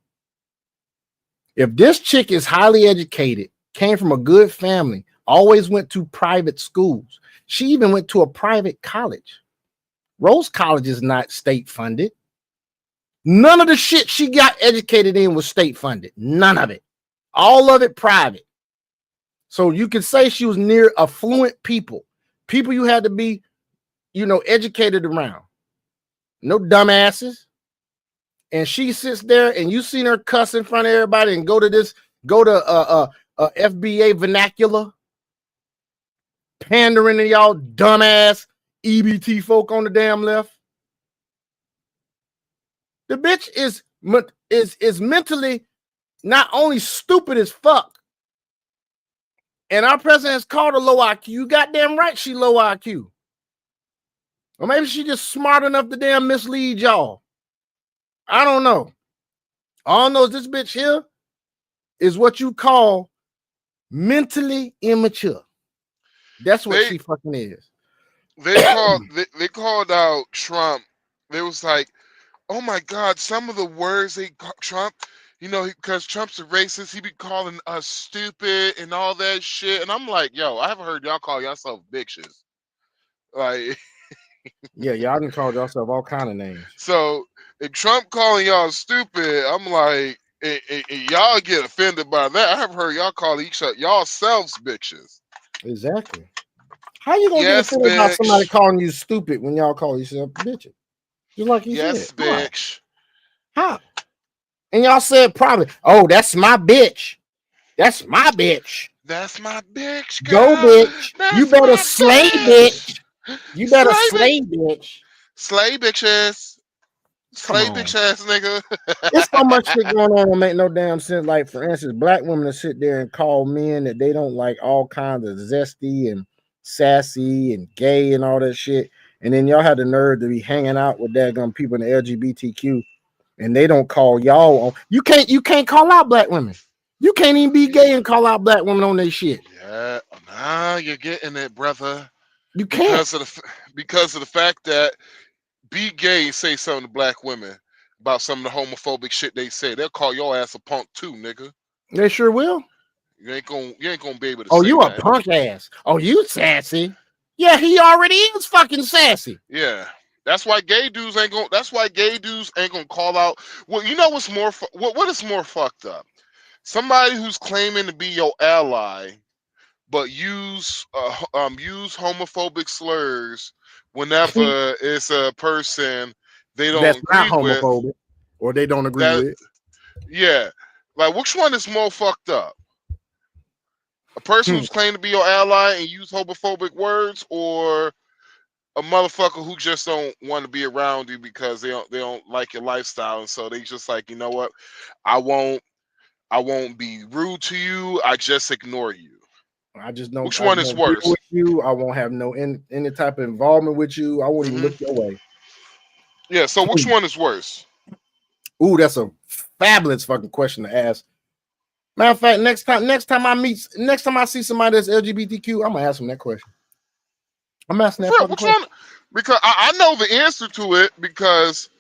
Speaker 1: If this chick is highly educated, came from a good family, always went to private schools, she even went to a private college. Rose College is not state funded. None of the shit she got educated in was state funded. None of it. All of it private. So you could say she was near affluent people. People you had to be, educated around. No dumbasses. And she sits there and you seen her cuss in front of everybody and go to FBA vernacular, pandering to y'all dumbass EBT folk on the damn left. The bitch is mentally not only stupid as fuck, and our president has called her low IQ. You goddamn right she low IQ. Or maybe she just smart enough to damn mislead y'all. I don't know. All I know is this bitch here is what you call mentally immature. That's what she fucking is.
Speaker 2: They called out Trump. They was like, oh my God, some of the words they call Trump, because Trump's a racist, he be calling us stupid and all that shit. And I'm like, yo, I haven't heard y'all call yourself bitches. Like,
Speaker 1: yeah, y'all done called yourself all kind of names.
Speaker 2: So if Trump calling y'all stupid, I'm like, and y'all get offended by that. I haven't heard y'all call y'all selves bitches.
Speaker 1: Exactly. How you gonna get offended about somebody calling you stupid when y'all call yourself bitches? Just like you said.
Speaker 2: Yes, bitch.
Speaker 1: How? And y'all said probably, oh, that's my bitch. That's my bitch.
Speaker 2: That's my bitch.
Speaker 1: Girl. Go, bitch.
Speaker 2: That's
Speaker 1: you better slay, bitch. You better slay, bitch.
Speaker 2: Slay, bitches. Slay, bitch ass nigga.
Speaker 1: There's so much shit going on that make no damn sense. Like, for instance, black women that sit there and call men that they don't like all kinds of zesty and sassy and gay and all that shit. And then y'all had the nerve to be hanging out with daggum people in the LGBTQ, and they don't call y'all on. You can't call out black women. You can't even be gay and call out black women on their shit.
Speaker 2: Yeah, nah, you're getting it, brother.
Speaker 1: You can't
Speaker 2: because of the fact that be gay and say something to black women about some of the homophobic shit they say. They'll call your ass a punk too, nigga.
Speaker 1: They sure will.
Speaker 2: You ain't gonna be able to.
Speaker 1: Oh,
Speaker 2: say
Speaker 1: you a
Speaker 2: that.
Speaker 1: punk ass. Oh, you sassy. Yeah, he already is fucking sassy.
Speaker 2: Yeah, that's why gay dudes ain't gonna. That's why gay dudes ain't gonna call out. Well, you know what's more? What is more fucked up? Somebody who's claiming to be your ally, but use homophobic slurs whenever it's a person they don't
Speaker 1: That's
Speaker 2: agree
Speaker 1: not
Speaker 2: with.
Speaker 1: homophobic, or they don't agree
Speaker 2: That,
Speaker 1: with.
Speaker 2: yeah, like which one is more fucked up? A person who's claiming to be your ally and use homophobic words, or a motherfucker who just don't want to be around you because they don't like your lifestyle, and so they just like, you know what, I won't be rude to you. I just ignore you.
Speaker 1: I just don't.
Speaker 2: Which one is
Speaker 1: won't deal
Speaker 2: worse?
Speaker 1: with you? I won't have any type of involvement with you. I won't even look your way.
Speaker 2: Yeah. So which one is worse?
Speaker 1: Ooh, that's a fabulous fucking question to ask. Matter of fact, next time I see somebody that's LGBTQ, I'm gonna ask them that question. I'm asking that fucking question.
Speaker 2: One? Because I know the answer to it, because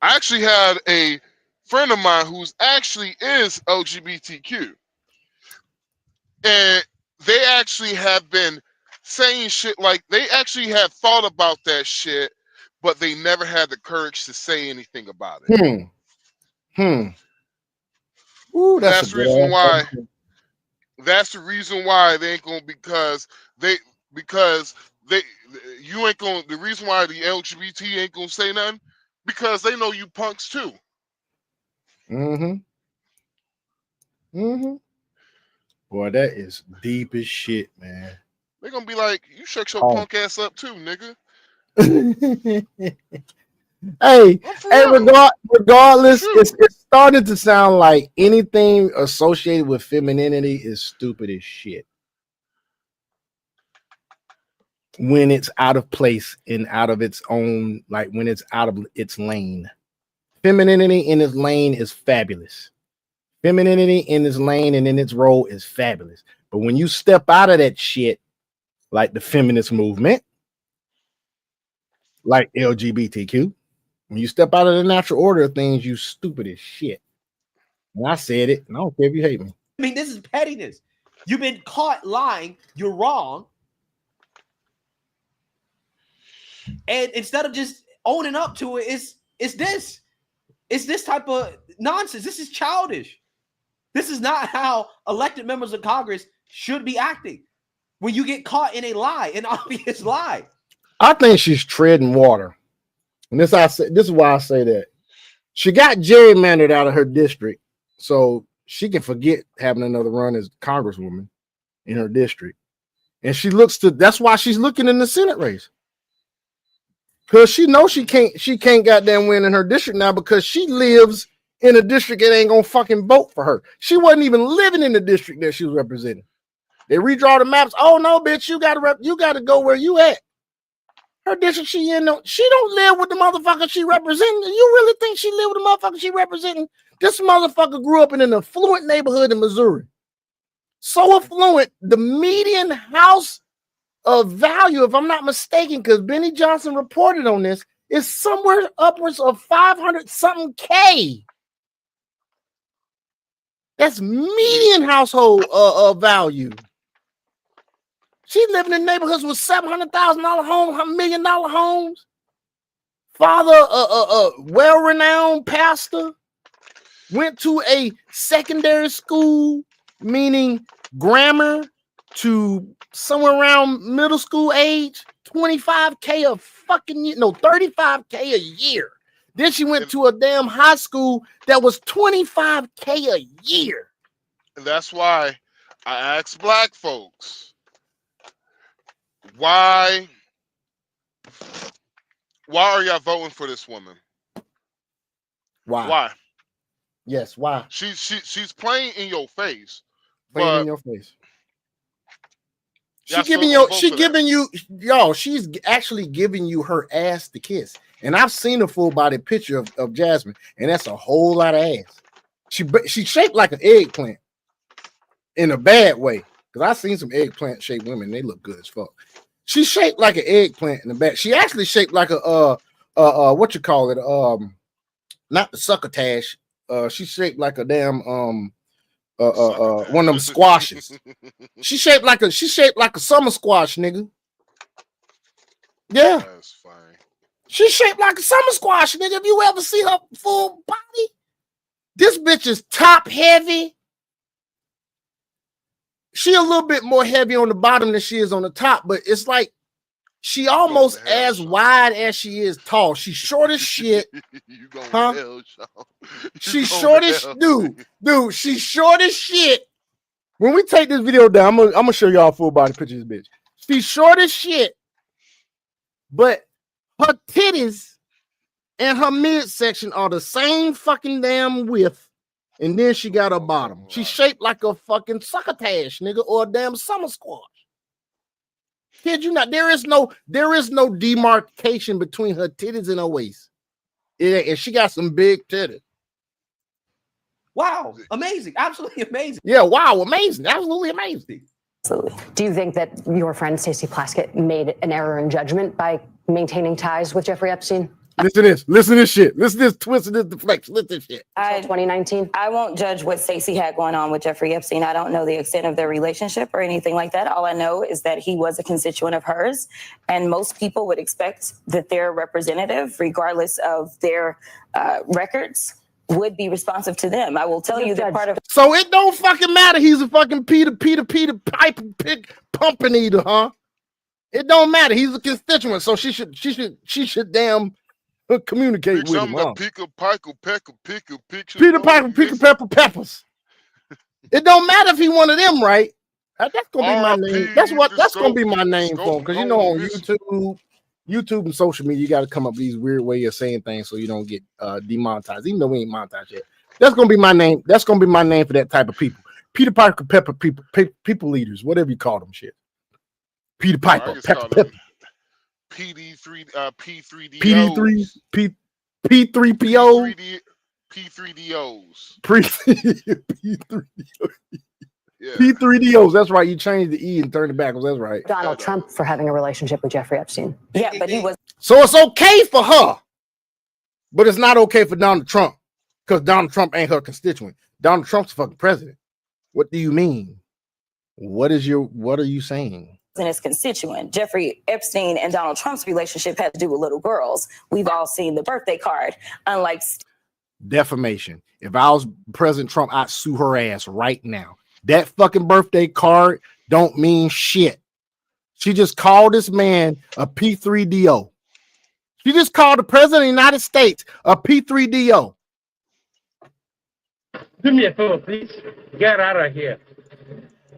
Speaker 2: I actually had a friend of mine who's actually is LGBTQ, and they actually have been saying shit like they actually have thought about that shit, but they never had the courage to say anything about it.
Speaker 1: Ooh,
Speaker 2: that's the reason why. That's the reason why they ain't gonna, because you ain't gonna. The reason why the LGBT ain't gonna say nothing, because they know you punks too.
Speaker 1: Boy, that is deep as shit, man.
Speaker 2: They're gonna be like, you shut your punk ass up too, nigga.
Speaker 1: Hey, regardless, it's starting to sound like anything associated with femininity is stupid as shit when it's out of place and out of its own, like when it's out of its lane. Femininity in its lane is fabulous. Femininity in its lane and in its role is fabulous. But when you step out of that shit, like the feminist movement, like LGBTQ, when you step out of the natural order of things, you stupid as shit. And I said it, and I don't care if you hate me.
Speaker 7: I mean, this is pettiness. You've been caught lying. You're wrong. And instead of just owning up to it, it's this type of nonsense. This is childish. This is not how elected members of Congress should be acting when you get caught in a lie, an obvious lie.
Speaker 1: I think she's treading water. And this is why I say that. She got gerrymandered out of her district, so she can forget having another run as congresswoman in her district. And that's why she's looking in the Senate race. Because she knows she can't goddamn win in her district now, because she lives in a district that ain't gonna fucking vote for her. She wasn't even living in the district that she was representing. They redraw the maps. Oh no, bitch, you gotta go where you at. Her district she in, she don't live with the motherfucker she representing. You really think she live with the motherfucker she representing? This motherfucker grew up in an affluent neighborhood in Missouri. So affluent, the median house of value, if I'm not mistaken, because Benny Johnson reported on this, is somewhere upwards of 500 something K. That's median household value. She's living in neighborhoods with $700,000 homes, $1 million homes. Father, well-renowned pastor, went to a secondary school, meaning grammar to somewhere around middle school age, $25K a fucking year, no, $35K a year. Then she went to a damn high school that was $25K a year.
Speaker 2: And that's why I ask black folks, why are y'all voting for this woman?
Speaker 1: Why? Yes, why?
Speaker 2: She's playing in your face.
Speaker 1: Playing in your face. She's actually giving you her ass to kiss. And I've seen a full body picture of Jasmine, and that's a whole lot of ass. She's shaped like an eggplant in a bad way. Because I've seen some eggplant shaped women, they look good as fuck. She's shaped like an eggplant in the back. She actually shaped like a what you call it? Not the succotash. She's shaped like a damn one of them squashes. She shaped like a summer squash, nigga. Yeah.
Speaker 2: That's fine.
Speaker 1: She shaped like a summer squash, nigga. If you ever see her full body, this bitch is top heavy. She a little bit more heavy on the bottom than she is on the top, but it's like she almost as wide as she is tall. She's short as shit.
Speaker 2: You going
Speaker 1: huh?
Speaker 2: to hell, Sean.
Speaker 1: She's short as dude. She's short as shit. When we take this video down, I'm gonna show y'all full body pictures of this bitch. She's short as shit, but her titties and her midsection are the same fucking damn width. And then she got her bottom. She's shaped like a fucking succotash, nigga, or a damn summer squash. Kid you not? There is no demarcation between her titties and her waist. And she got some big titties.
Speaker 7: Wow, amazing, absolutely amazing.
Speaker 1: Yeah, wow, amazing, absolutely amazing.
Speaker 9: Absolutely. Do you think that your friend Stacey Plaskett made an error in judgment by maintaining ties with Jeffrey Epstein?
Speaker 1: Listen to this. Listen to this shit. Listen to this twist and this deflection. Listen to this shit.
Speaker 9: 2019.
Speaker 6: I won't judge what Stacey had going on with Jeffrey Epstein. I don't know the extent of their relationship or anything like that. All I know is that he was a constituent of hers, and most people would expect that their representative, regardless of their records, would be responsive to them. I will tell you that part of.
Speaker 1: So it don't fucking matter. He's a fucking Peter pipe pick pumping eater, huh? It don't matter. He's a constituent, so she should damn communicate with him. Huh?
Speaker 2: Peter Piper Peppers.
Speaker 1: It don't matter if he one of them, right? That's gonna be my name. That's gonna be my name for him, because you know on YouTube and social media, you got to come up with these weird ways of saying things so you don't get demonetized, even though we ain't monetized yet. That's gonna be my name. That's gonna be my name for that type of people. Peter Piper Pepper people leaders, whatever you call them, shit. Peter Piper Pepper.
Speaker 2: P3DOs.
Speaker 1: P3PO.
Speaker 2: P3DOs.
Speaker 1: Yeah. P3DOs. That's right. You changed the E and turned it backwards. That's right.
Speaker 9: Donald Trump for having a relationship with Jeffrey Epstein.
Speaker 6: Yeah, but he was.
Speaker 1: So it's okay for her, but it's not okay for Donald Trump, because Donald Trump ain't her constituent. Donald Trump's fucking president. What do you mean? What are you saying?
Speaker 6: And his constituent. Jeffrey Epstein and Donald Trump's relationship had to do with little girls. We've all seen the birthday card. Unlike
Speaker 1: defamation. If I was President Trump, I'd sue her ass right now. That fucking birthday card don't mean shit. She just called this man a P3DO. She just called the president of the United States a P3DO.
Speaker 10: Do me a favor, please. Get out of here.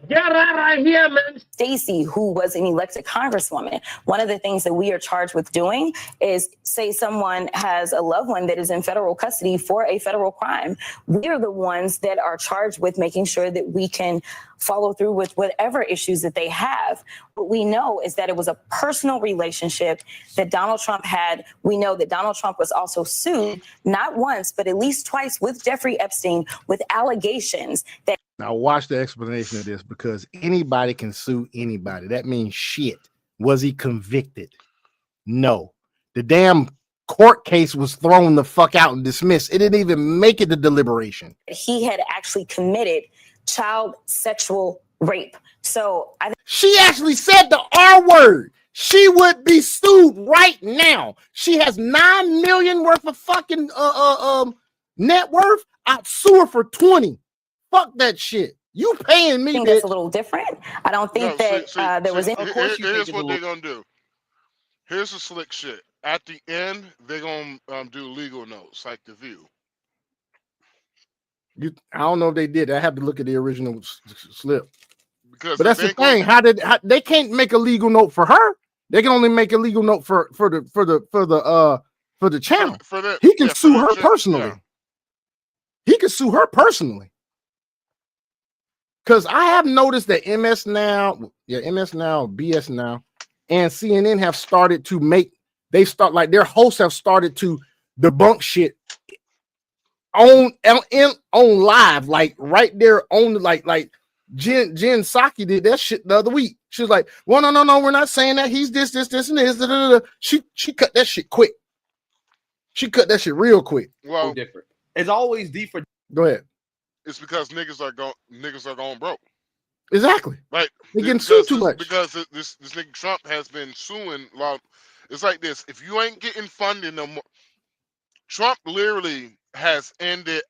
Speaker 10: Get out of here, man.
Speaker 6: Stacey, who was an elected congresswoman, one of the things that we are charged with doing is say someone has a loved one that is in federal custody for a federal crime. We are the ones that are charged with making sure that we can follow through with whatever issues that they have. What we know is that it was a personal relationship that Donald Trump had. We know that Donald Trump was also sued, not once, but at least twice with Jeffrey Epstein with allegations that.
Speaker 1: Now watch the explanation of this, because anybody can sue anybody. That means shit. Was he convicted? No. The damn court case was thrown the fuck out and dismissed. It didn't even make it to deliberation.
Speaker 6: He had actually committed child sexual rape. So
Speaker 1: she actually said the R word. She would be sued right now. She has $9 million worth of fucking net worth. I'd sue her for 20. Fuck that shit. You paying me?
Speaker 6: I think that's a little different. I don't think there was any.
Speaker 2: Here's what they're gonna do. Here's the slick shit. At the end, they're gonna do legal notes like The View.
Speaker 1: I don't know if they did. I have to look at the original slip.
Speaker 2: But
Speaker 1: that's the thing. How they can't make a legal note for her? They can only make a legal note for the channel. He can sue her personally. Yeah. He can sue her personally. Because I have noticed that MS Now, BS Now, and CNN have started to their hosts have started to debunk shit on live, like right there on like Jen Psaki did that shit the other week. She was like, well, no, we're not saying that. He's this, and this. Da, da, da. She cut that shit quick. She cut that shit real quick.
Speaker 2: Well,
Speaker 7: different. It's always different.
Speaker 1: Go ahead.
Speaker 2: it's because niggas are going broke.
Speaker 1: Exactly.
Speaker 2: Right.
Speaker 1: They're getting sued too much.
Speaker 2: Because this nigga Trump has been suing a lot. It's like this. If you ain't getting funding no more, Trump literally has ended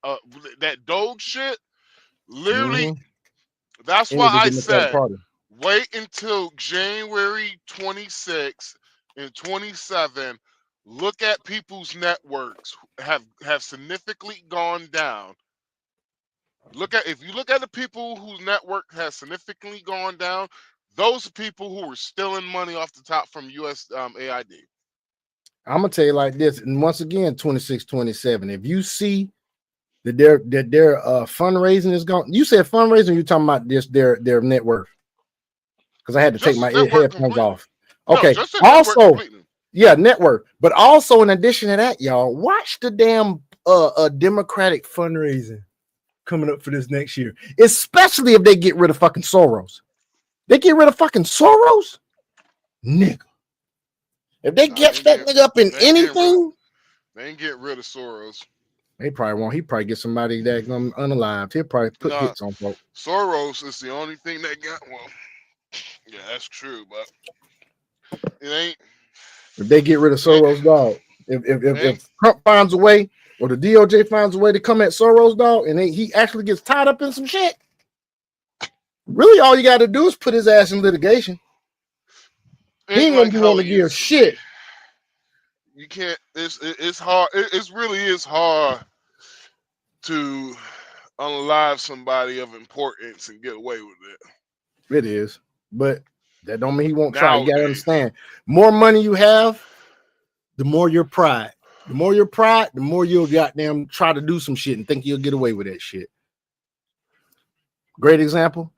Speaker 2: that Doge shit. Literally, that's why I said wait until January 26 and 27. Look at people's networks have significantly gone down. If you look at the people whose network has significantly gone down, those are people who were stealing money off the top from US AID.
Speaker 1: I'm gonna tell you like this, and once again, 26, 27. If you see that their fundraising is gone, you said fundraising. You're talking about this their net worth, because I had to take my headphones off. Okay. Also, yeah, net worth. But also, in addition to that, y'all watch the damn Democratic fundraising coming up for this next year, especially if they get rid of fucking Soros. They get rid of fucking Soros, nigga. If they catch that nigga up in anything,
Speaker 2: they ain't get rid of Soros.
Speaker 1: They probably won't. He probably get somebody that unalived. He'll probably put hits on folks.
Speaker 2: Soros is the only thing that got. Well, yeah, that's true, but it ain't.
Speaker 1: If they get rid of Soros, dog. If Trump finds a way, or the DOJ finds a way to come at Soros, dog, and he actually gets tied up in some shit, really all you got to do is put his ass in litigation. He ain't gonna be able to give shit.
Speaker 2: You can't. It's hard. It really is hard to unalive somebody of importance and get away with it.
Speaker 1: It is, but that don't mean he won't try. You gotta understand. More money you have, the more your pride. The more your pride, the more you'll goddamn try to do some shit and think you'll get away with that shit. Great example,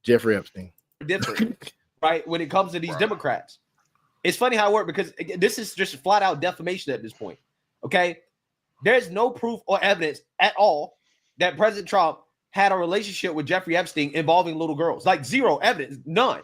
Speaker 1: Jeffrey Epstein.
Speaker 7: Different, right? When it comes to these Democrats, it's funny how it works, because this is just flat out defamation at this point. Okay, there's no proof or evidence at all that President Trump had a relationship with Jeffrey Epstein involving little girls. Like zero evidence, none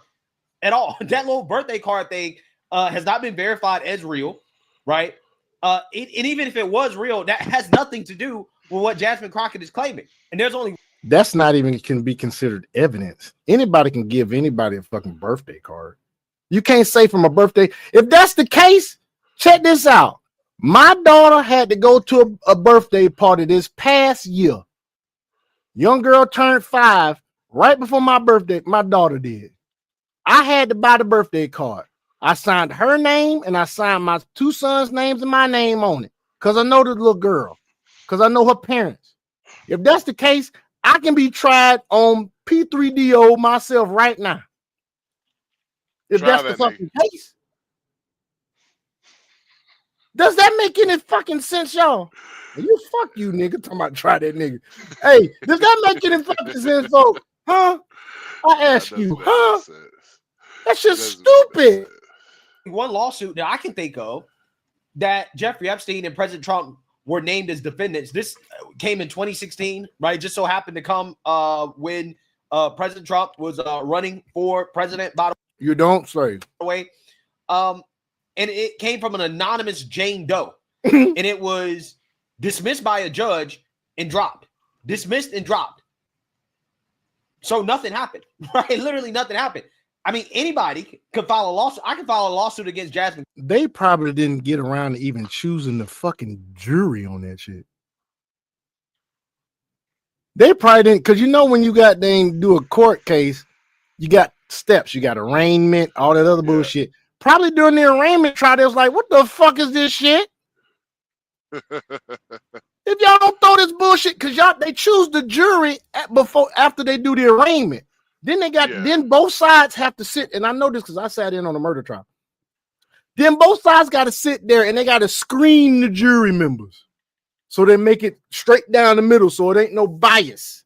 Speaker 7: at all. That little birthday card thing has not been verified as real, right? And even if it was real, that has nothing to do with what Jasmine Crockett is claiming. And there's only
Speaker 1: that's not even can be considered evidence. Anybody can give anybody a fucking birthday card. You can't say from a birthday. If that's the case, check this out. My daughter had to go to a birthday party this past year. Young girl turned 5 right before my birthday. My daughter did. I had to buy the birthday card. I signed her name and I signed my 2 sons' names and my name on it, because I know the little girl, because I know her parents. If that's the case, I can be tried on P3DO myself right now. If that's the fucking case. Does that make any fucking sense, y'all? You fuck you, nigga. Talking about try that nigga. Hey, does that make any fucking sense, folks? Huh? I ask you, huh? That's just stupid.
Speaker 7: One lawsuit that I can think of that Jeffrey Epstein and President Trump were named as defendants. This came in 2016, right? Just so happened to come when President Trump was running for president. By the way, and it came from an anonymous Jane Doe, and it was dismissed by a judge and dropped. Dismissed and dropped. So nothing happened, right? Literally nothing happened. I mean, anybody could file a lawsuit. I can file a lawsuit against Jasmine.
Speaker 1: They probably didn't get around to even choosing the fucking jury on that shit. They probably didn't, because you know when you got do a court case, you got steps, you got arraignment, all that other bullshit. Probably during the arraignment trial, they was like, "What the fuck is this shit?" If y'all don't throw this bullshit, because they choose the jury after they do the arraignment. Then then both sides have to sit, and I know this because I sat in on a murder trial. Then both sides got to sit there and they got to screen the jury members, so they make it straight down the middle, so it ain't no bias.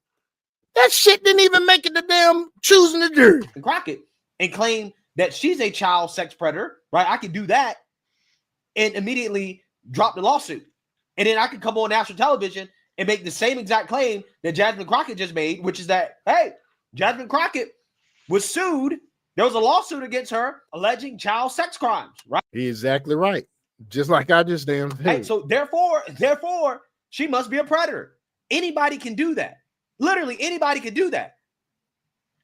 Speaker 1: That shit didn't even make it the damn choosing the jury.
Speaker 7: Crockett and claim that she's a child sex predator, right? I could do that and immediately drop the lawsuit, and then I could come on national television and make the same exact claim that Jasmine Crockett just made, which is that, hey, Jasmine Crockett was sued. There was a lawsuit against her alleging child sex crimes, right?
Speaker 1: He's exactly right. Just like I just damn.
Speaker 7: Hey, so therefore, she must be a predator. Anybody can do that. Literally anybody could do that.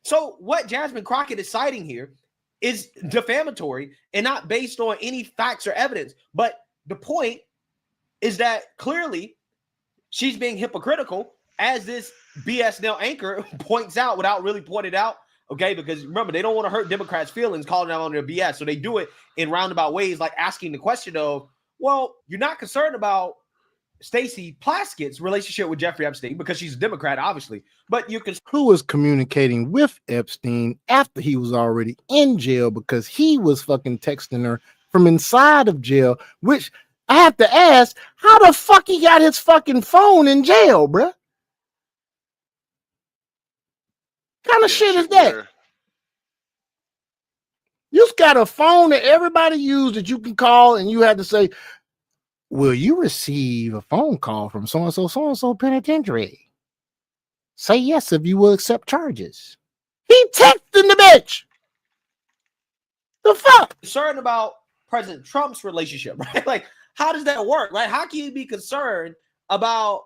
Speaker 7: So what Jasmine Crockett is citing here is defamatory and not based on any facts or evidence. But the point is that clearly she's being hypocritical, as this BS Now anchor points out without really pointing it out. Okay, because remember, they don't want to hurt Democrats' feelings calling out on their BS. So they do it in roundabout ways, like asking the question of, well, you're not concerned about Stacey Plaskett's relationship with Jeffrey Epstein because she's a Democrat, obviously, but you're
Speaker 1: who was communicating with Epstein after he was already in jail because he was fucking texting her from inside of jail, which I have to ask, how the fuck he got his fucking phone in jail, bruh? Kind of shit is that? You just got a phone that everybody used that you can call, and you had to say, will you receive a phone call from so-and-so penitentiary? Say yes if you will accept charges. He texting the bitch. The fuck?
Speaker 7: Concerned about President Trump's relationship, right? Like, how does that work, right? How can you be concerned about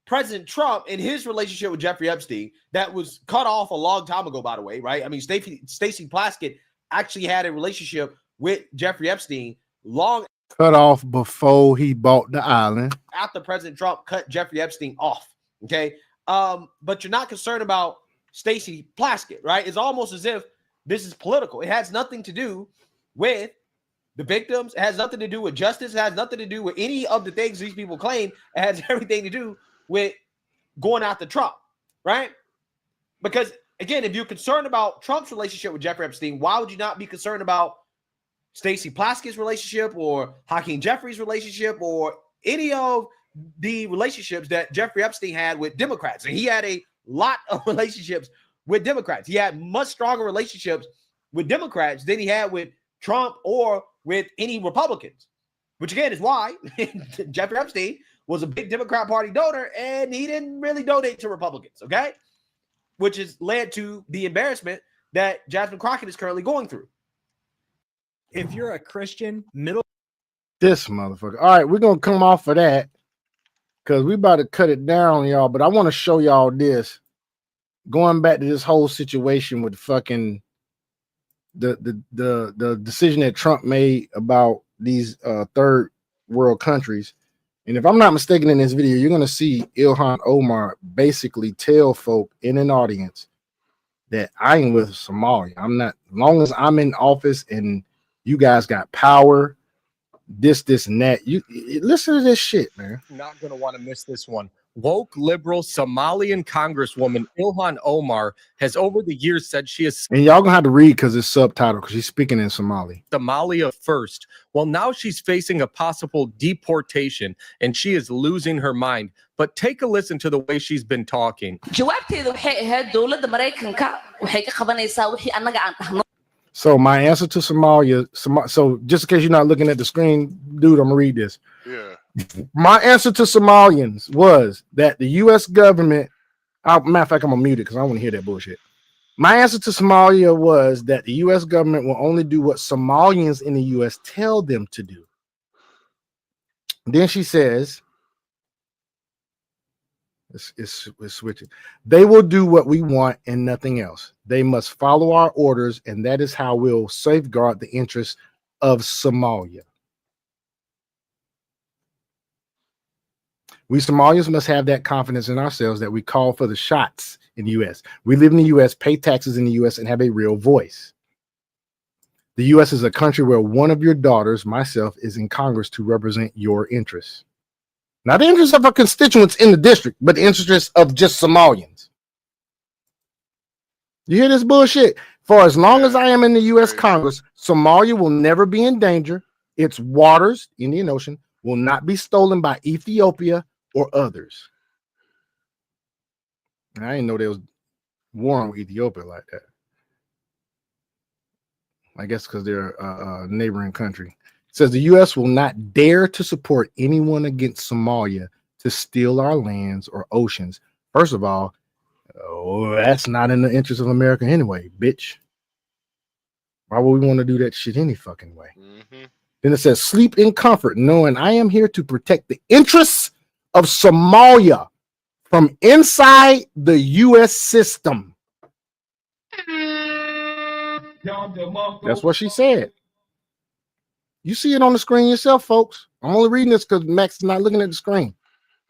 Speaker 7: President Trump and his relationship with Jeffrey Epstein that was cut off a long time ago, by the way, right? I mean, Stacey Plaskett actually had a relationship with Jeffrey Epstein long
Speaker 1: cut off before he bought the island.
Speaker 7: After President Trump cut Jeffrey Epstein off, okay? But you're not concerned about Stacey Plaskett, right? It's almost as if this is political. It has nothing to do with the victims. It has nothing to do with justice. It has nothing to do with any of the things these people claim. It has everything to do with going after Trump, right? Because, again, if you're concerned about Trump's relationship with Jeffrey Epstein, why would you not be concerned about Stacey Plaskett's relationship or Hakeem Jeffries' relationship or any of the relationships that Jeffrey Epstein had with Democrats? And he had a lot of relationships with Democrats. He had much stronger relationships with Democrats than he had with Trump or with any Republicans, which again is why Jeffrey Epstein was a big Democrat Party donor and he didn't really donate to Republicans, okay? Which has led to the embarrassment that Jasmine Crockett is currently going through.
Speaker 12: If you're a Christian,
Speaker 1: this motherfucker. All right, we're gonna come off of that because we about to cut it down, y'all. But I want to show y'all this. Going back to this whole situation with fucking the decision that Trump made about these third world countries. And if I'm not mistaken, in this video, you're gonna see Ilhan Omar basically tell folk in an audience that I ain't with Somalia. I'm not, as long as I'm in office and you guys got power, this, and that. You listen to this shit, man.
Speaker 13: Not gonna want to miss this one. Woke liberal Somalian Congresswoman Ilhan Omar has over the years said she is,
Speaker 1: and y'all gonna have to read because it's subtitled because she's speaking in Somali.
Speaker 13: Somalia first. Well, now she's facing a possible deportation and she is losing her mind. But take a listen to the way she's been talking.
Speaker 1: So my answer to Somalia, so just in case you're not looking at the screen, dude, I'm gonna read this.
Speaker 2: Yeah.
Speaker 1: My answer to Somalians was that the U.S. government, matter of fact, I'm gonna mute it because I don't want to hear that bullshit. My answer to Somalia was that the U.S. government will only do what Somalians in the U.S. tell them to do. Then she says, it's switching. They will do what we want and nothing else. They must follow our orders, and that is how we'll safeguard the interests of Somalia. We Somalians must have that confidence in ourselves that we call for the shots in the U.S. We live in the U.S., pay taxes in the U.S., and have a real voice. The U.S. is a country where one of your daughters, myself, is in Congress to represent your interests. Not the interests of our constituents in the district, but the interests of just Somalians. You hear this bullshit? For as long as I am in the U.S. Congress, Somalia will never be in danger. Its waters, Indian Ocean, will not be stolen by Ethiopia or others. And I didn't know there was war with Ethiopia like that. I guess because they're a neighboring country. It says the U.S. will not dare to support anyone against Somalia to steal our lands or oceans. First of all, that's not in the interest of America anyway, bitch. Why would we want to do that shit any fucking way? Mm-hmm. Then it says, sleep in comfort, knowing I am here to protect the interests of Somalia from inside the U.S. system. That's what she said. You see it on the screen yourself, folks. I'm only reading this because Max is not looking at the screen.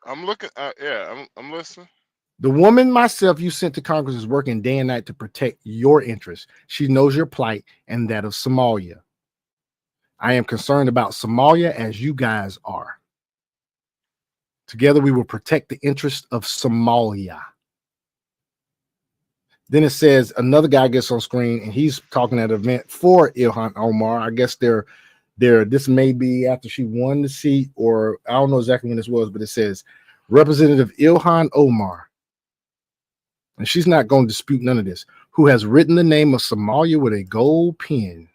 Speaker 2: I'm looking. I'm listening.
Speaker 1: The woman myself you sent to Congress is working day and night to protect your interests. She knows your plight and that of Somalia. I am concerned about Somalia as you guys are. Together we will protect the interests of Somalia. Then it says another guy gets on screen and he's talking at an event for Ilhan Omar. I guess this may be after she won the seat, or I don't know exactly when this was, but it says Representative Ilhan Omar, and she's not going to dispute none of this, who has written the name of Somalia with a gold pen.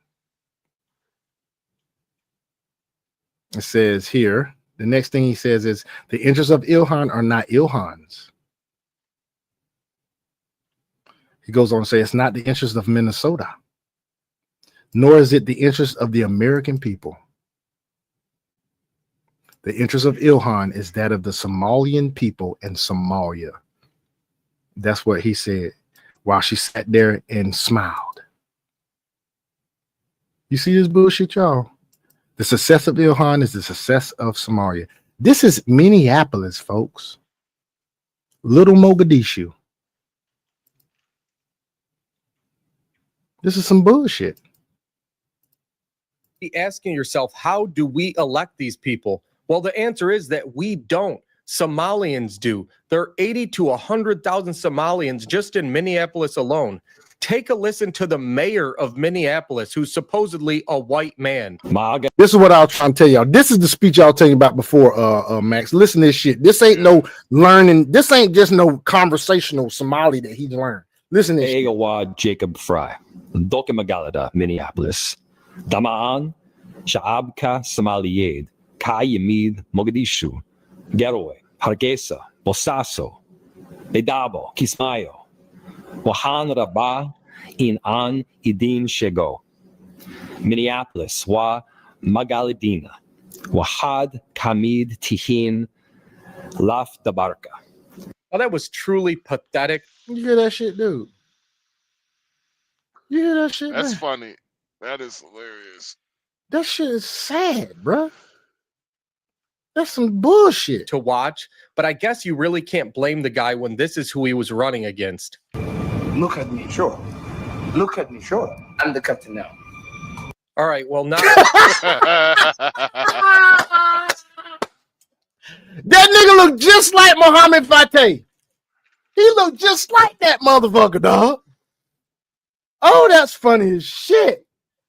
Speaker 1: It says here, the next thing he says is the interests of Ilhan are not Ilhan's. He goes on to say it's not the interest of Minnesota, nor is it the interest of the American people. The interest of Ilhan is that of the Somalian people in Somalia. That's what he said while she sat there and smiled. You see this bullshit, y'all? The success of Ilhan is the success of Somalia. This is Minneapolis, folks. Little Mogadishu. This is some bullshit.
Speaker 13: Asking yourself, how do we elect these people? Well, the answer is that we don't. Somalians do. There are 80 to 100,000 Somalians just in Minneapolis alone. Take a listen to the mayor of Minneapolis, who's supposedly a white man.
Speaker 1: This is what I was trying to tell y'all. This is the speech I was telling you about before, Max. Listen to this shit. This ain't no learning. This ain't just no conversational Somali that he learned. Listen to this shit.
Speaker 14: Egawa Jacob Fry, Doke Magalada, Minneapolis. Damaan, Sha'abka Somaliyed, Kayimid, Mogadishu, Garowe, Hargeisa, Bosaso, Bedabo, Kismayo, Wahan Rabah, In An Idin Shego, Minneapolis, Wa Magaladina, Wahad Kamid Tihin, Laf Dabarka.
Speaker 13: Oh, that was truly pathetic.
Speaker 1: You hear that shit, dude? You hear that shit?
Speaker 2: That's
Speaker 1: man?
Speaker 2: funny. That is hilarious.
Speaker 1: That shit is sad, bro. That's some bullshit
Speaker 13: to watch, but I guess you really can't blame the guy when this is who he was running against.
Speaker 15: Look at me, sure. Look at me, sure. I'm the captain now.
Speaker 13: All right, well, now.
Speaker 1: That nigga look just like Mohammed Fateh. He look just like that motherfucker, dog. Oh, that's funny as shit.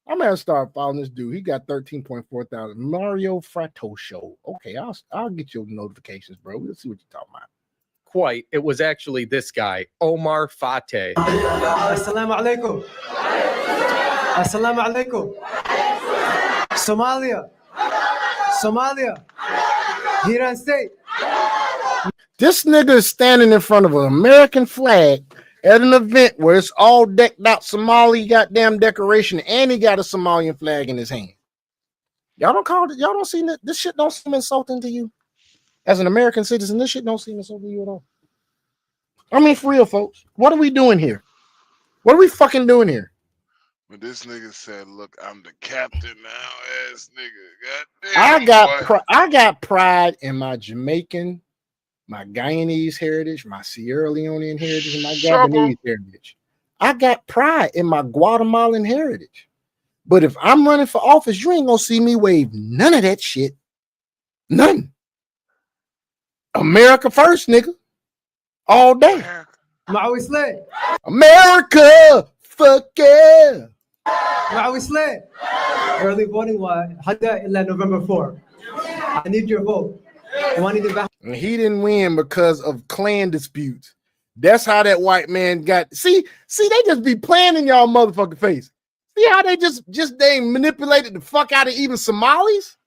Speaker 1: I'm gonna start following this dude. He got 13.4 thousand. Mario Fratto Show. Okay, I'll get your notifications, bro. Let's see what you're talking about.
Speaker 13: Quite. It was actually this guy, Omar Fateh.
Speaker 16: Assalamu alaikum. Assalamu alaikum. Somalia. Hiran State.
Speaker 1: This nigga is standing in front of an American flag at an event where it's all decked out Somali goddamn decoration, and he got a Somalian flag in his hand. Y'all don't call it, y'all don't see that this shit don't seem insulting to you as an American citizen. This shit don't seem insulting to you at all. I mean, for real, folks, what are we doing here? What are we fucking doing here?
Speaker 2: When this nigga said, "Look, I'm the captain now," ass nigga. Goddamn,
Speaker 1: I got pride in my Jamaican, my Guyanese heritage, my Sierra Leonean heritage, and my Gabonese heritage. I got pride in my Guatemalan heritage. But if I'm running for office, you ain't gonna see me wave none of that shit. None. America first, nigga. All day. America, fuck yeah.
Speaker 16: Early voting was November 4. I need your vote.
Speaker 1: And he didn't win because of clan disputes. That's how that white man got. See, they just be playing in y'all motherfucking face. See how they just they manipulated the fuck out of even Somalis?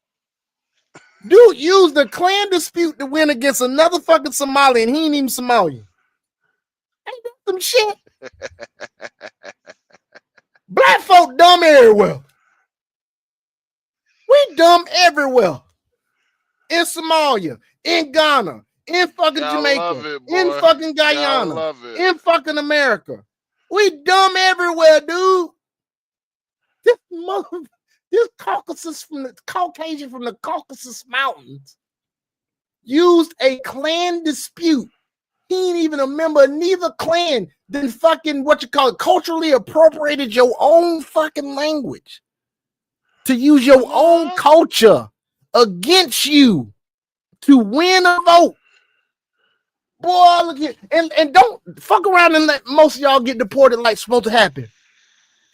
Speaker 1: Dude used the clan dispute to win against another fucking Somali, and he ain't even Somalian. Ain't that some shit? Black folk dumb everywhere. We dumb everywhere. In Somalia, in Ghana, in fucking
Speaker 2: Gotta
Speaker 1: Jamaica,
Speaker 2: love it,
Speaker 1: in
Speaker 2: boy.
Speaker 1: fucking
Speaker 2: Gotta
Speaker 1: Guyana,
Speaker 2: love it.
Speaker 1: in fucking America. We dumb everywhere, dude. This Caucasus from the Caucasian from the Caucasus Mountains used a clan dispute. He ain't even a member of neither clan. Then fucking culturally appropriated your own fucking language to use your own culture against you to win a vote. Boy, look here. And don't fuck around and let most of y'all get deported like it's supposed to happen.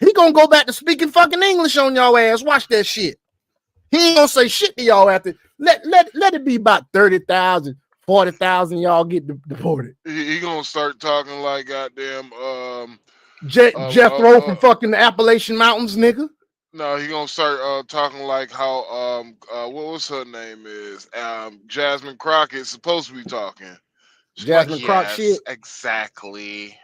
Speaker 1: He gonna go back to speaking fucking English on y'all ass. Watch that shit. He ain't gonna say shit to y'all after. Let it be about 30,000, 40,000 y'all get deported.
Speaker 2: He gonna start talking like goddamn
Speaker 1: Jethro from fucking the Appalachian Mountains, nigga.
Speaker 2: No, he gonna start talking like how what was her name is Jasmine Crockett supposed to be talking. She's
Speaker 1: Jasmine
Speaker 2: like,
Speaker 1: Crockett
Speaker 2: yes,
Speaker 1: shit.
Speaker 2: Exactly.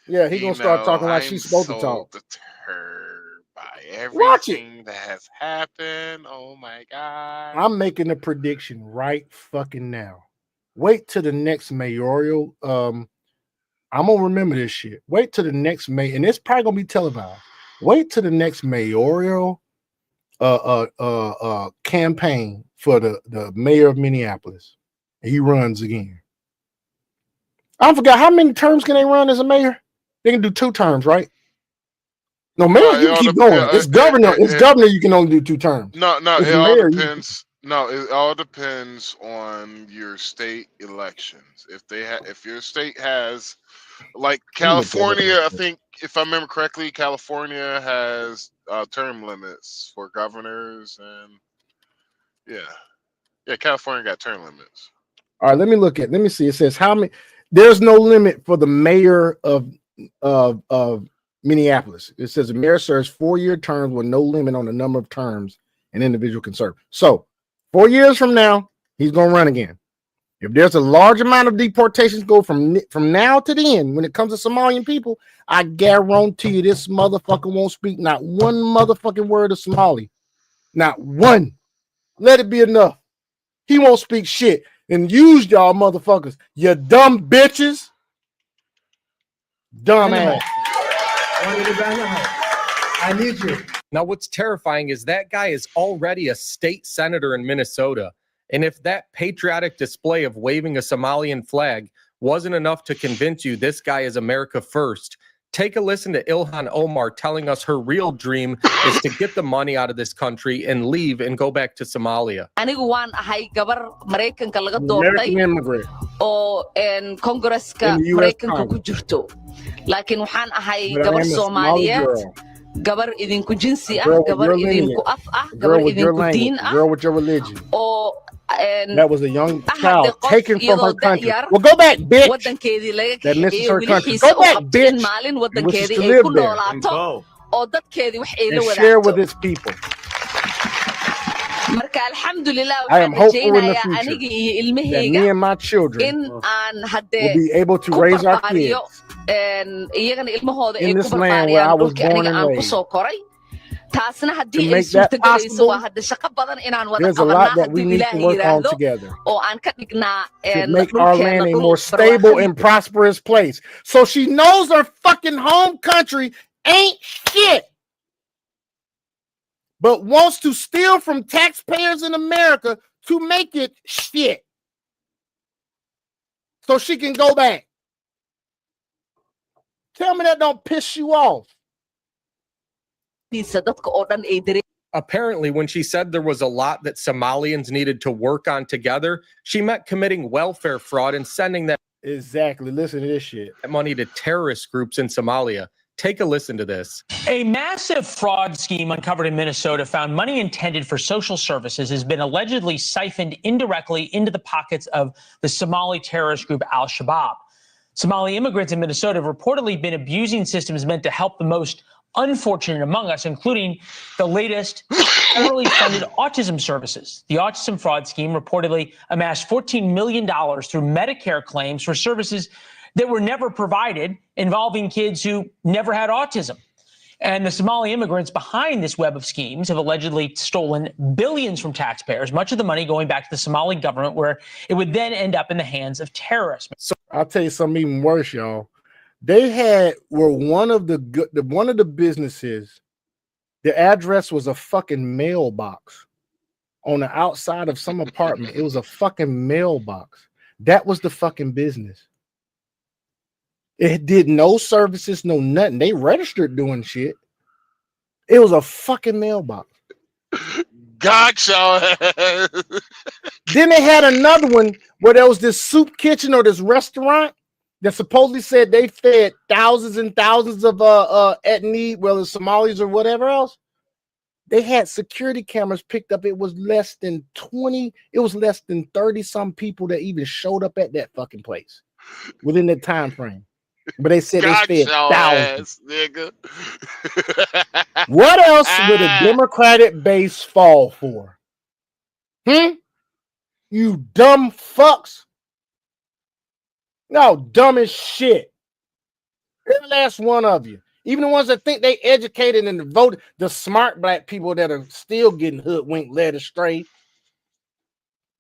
Speaker 1: Yeah, he gonna start talking like she's supposed to talk.
Speaker 2: Deterred by
Speaker 1: Watch it.
Speaker 2: everything that has happened. Oh my god.
Speaker 1: I'm making a prediction right fucking now. Wait till the next mayoral. I'm gonna remember this shit. Wait till the next May, and it's probably gonna be televised. Wait till the next mayoral campaign for the mayor of Minneapolis. He runs again. I forgot how many terms can they run as a mayor? They can do 2 terms, right? No, mayor, you can keep going. It's governor. It's governor. You can only do 2 terms.
Speaker 2: No,
Speaker 1: It's
Speaker 2: it all
Speaker 1: mayor,
Speaker 2: depends. No, it all depends on your state elections. If your state has, like California, I think if I remember correctly, California has term limits for governors, and California got term limits.
Speaker 1: All right, let me see. It says how many. There's no limit for the mayor of Minneapolis. It says the mayor serves 4-year terms with no limit on the number of terms an individual can serve. So 4 years from now, he's gonna run again. If there's a large amount of deportations go from now to the end, when it comes to Somalian people, I guarantee you this motherfucker won't speak not one motherfucking word of Somali. Not one. Let it be enough. He won't speak shit. And use y'all motherfuckers. You dumb bitches. Dumb ass.
Speaker 16: I need you.
Speaker 13: Now, what's terrifying is that guy is already a state senator in Minnesota. And if that patriotic display of waving a Somalian flag wasn't enough to convince you this guy is America first, take a listen to Ilhan Omar telling us her real dream is to get the money out of this country and leave and go back to Somalia.
Speaker 17: Anigu waan ahay gabar Mareykanka laga
Speaker 1: American
Speaker 17: doortay
Speaker 1: immigrant.
Speaker 17: oo Kongresska
Speaker 1: In the US
Speaker 17: Mareykanka ku
Speaker 1: Congress.
Speaker 17: jirto. Laakiin waxaan ahay
Speaker 1: But I
Speaker 17: gabar
Speaker 1: am a Somali
Speaker 17: Soomaaliyeed,
Speaker 1: girl.
Speaker 17: gabar idinku jinsi ah,
Speaker 1: Girl with
Speaker 17: gabar
Speaker 1: your
Speaker 17: idinku
Speaker 1: lineage.
Speaker 17: af ah,
Speaker 1: Girl
Speaker 17: gabar
Speaker 1: with your
Speaker 17: idinku
Speaker 1: language.
Speaker 17: diin ah,
Speaker 1: Girl with your religion.
Speaker 17: oo
Speaker 1: That was a young child
Speaker 17: qof
Speaker 1: taken from her
Speaker 17: iyadoo
Speaker 1: country.
Speaker 17: da'yar
Speaker 1: Well, go back, bitch.
Speaker 17: wadankeedii laga
Speaker 1: That misses
Speaker 17: kaxeeyey
Speaker 1: her
Speaker 17: weli
Speaker 1: country.
Speaker 17: xiise
Speaker 1: Go
Speaker 17: u
Speaker 1: back,
Speaker 17: qabto in
Speaker 1: bitch.
Speaker 17: maalin
Speaker 1: He wishes
Speaker 17: wadankeedii
Speaker 1: to
Speaker 17: ay
Speaker 1: live
Speaker 17: ku
Speaker 1: there
Speaker 17: noolaato oo dadkeedii wax ay la
Speaker 1: and share with
Speaker 17: wadaagto.
Speaker 1: his people.
Speaker 17: Marka alxamdulilah
Speaker 1: I am
Speaker 17: waxaan
Speaker 1: hopeful in the
Speaker 17: rajaynayaa
Speaker 1: future
Speaker 17: aniga iyo
Speaker 1: that
Speaker 17: ilmahayga
Speaker 1: me and my children
Speaker 17: in aan
Speaker 1: will
Speaker 17: haddee
Speaker 1: be able to
Speaker 17: ku
Speaker 1: raise our
Speaker 17: barbaariyo
Speaker 1: kids
Speaker 17: iyagana ilmahooda
Speaker 1: in
Speaker 17: ay ku
Speaker 1: this land where I
Speaker 17: barbaariyaan
Speaker 1: was
Speaker 17: dhulkii
Speaker 1: born
Speaker 17: aniga
Speaker 1: and
Speaker 17: aan ku
Speaker 1: raised.
Speaker 17: soo koray. Taasna
Speaker 1: To
Speaker 17: haddii ay
Speaker 1: make that
Speaker 17: suurtagelayso
Speaker 1: possible,
Speaker 17: waa hadda shaqo badan inaan wada
Speaker 1: there's a
Speaker 17: qabanaa
Speaker 1: lot that we
Speaker 17: haddii
Speaker 1: need to
Speaker 17: ilaahay
Speaker 1: work on
Speaker 17: yidhaahdo
Speaker 1: together
Speaker 17: oo aan ka dhignaa
Speaker 1: to make our land
Speaker 17: dhulkeena
Speaker 1: a
Speaker 17: dhul
Speaker 1: more stable
Speaker 17: barwaaqadii
Speaker 1: and prosperous place. So she knows her fucking home country ain't shit, but wants to steal from taxpayers in America to make it shit so she can go back. Tell me that don't piss you off.
Speaker 17: dadka oo dhan ay dareen.
Speaker 13: Apparently, when she said there was a lot that Somalians needed to work on together, she meant committing welfare fraud and sending that
Speaker 1: Exactly. Listen to this shit.
Speaker 13: money to terrorist groups in Somalia. Take a listen to this.
Speaker 18: A massive fraud scheme uncovered in Minnesota found money intended for social services has been allegedly siphoned indirectly into the pockets of the Somali terrorist group Al-Shabaab. Somali immigrants in Minnesota have reportedly been abusing systems meant to help the most unfortunate among us, including the latest federally funded autism services. The autism fraud scheme reportedly amassed $14 million through Medicare claims for services that were never provided, involving kids who never had autism. And the Somali immigrants behind this web of schemes have allegedly stolen billions from taxpayers, much of the money going back to the Somali government, where it would then end up in the hands of terrorists.
Speaker 1: So I'll tell you something even worse, y'all. They were one of the businesses. The address was a fucking mailbox on the outside of some apartment. It was a fucking mailbox. That was the fucking business. It did no services, no nothing. They registered doing shit. It was a fucking mailbox.
Speaker 2: Gotcha.
Speaker 1: Then they had another one where there was this soup kitchen or this restaurant that supposedly said they fed thousands and thousands of at need, whether Somalis or whatever else. They had security cameras picked up. It was less than 20. It was less than 30 some people that even showed up at that fucking place within that time frame. But they said they fed thousands.
Speaker 2: Nigga.
Speaker 1: What else would a Democratic base fall for? You dumb fucks. No, dumb as shit. Every last one of you. Even the ones that think they educated and voted, the smart black people that are still getting hoodwinked, led astray.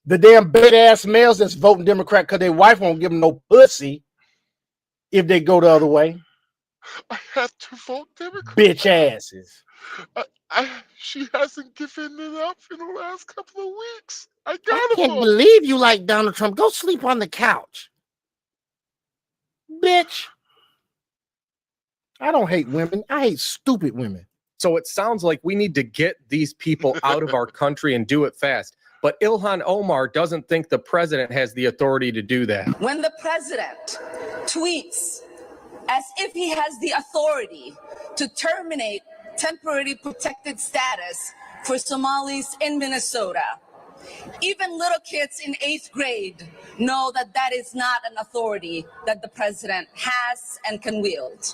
Speaker 1: The damn bait-ass males that's voting Democrat because their wife won't give them no pussy if they go the other way.
Speaker 2: I have to vote Democrat.
Speaker 1: Bitch asses.
Speaker 2: She hasn't given it up in the last couple of weeks. I
Speaker 1: can't believe you like Donald Trump. Go sleep on the couch. Bitch. I don't hate women. I hate stupid women.
Speaker 13: So it sounds like we need to get these people out of our country and do it fast. But Ilhan Omar doesn't think the president has the authority to do that.
Speaker 19: When the president tweets as if he has the authority to terminate temporary protected status for Somalis in Minnesota, even little kids in 8th grade know that that is not an authority that the president has and can wield.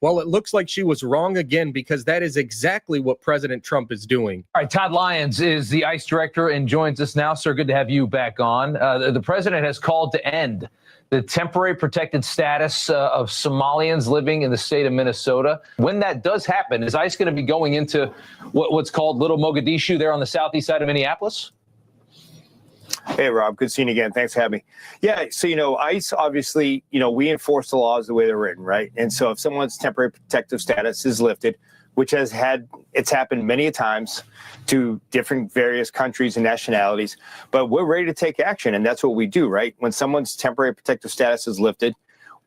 Speaker 13: Well, it looks like she was wrong again, because that is exactly what President Trump is doing.
Speaker 20: All right, Todd Lyons is the ICE director and joins us now. Sir, good to have you back on. The president has called to end the temporary protected status of Somalians living in the state of Minnesota. When that does happen, is ICE going to be going into what's called Little Mogadishu there on the southeast side of Minneapolis?
Speaker 21: Hey, Rob, good seeing you again. Thanks for having me. Yeah, so, ICE, obviously, we enforce the laws the way they're written, right? And so if someone's temporary protective status is lifted, which it's happened many a times to different various countries and nationalities, but we're ready to take action, and that's what we do, right? When someone's temporary protective status is lifted,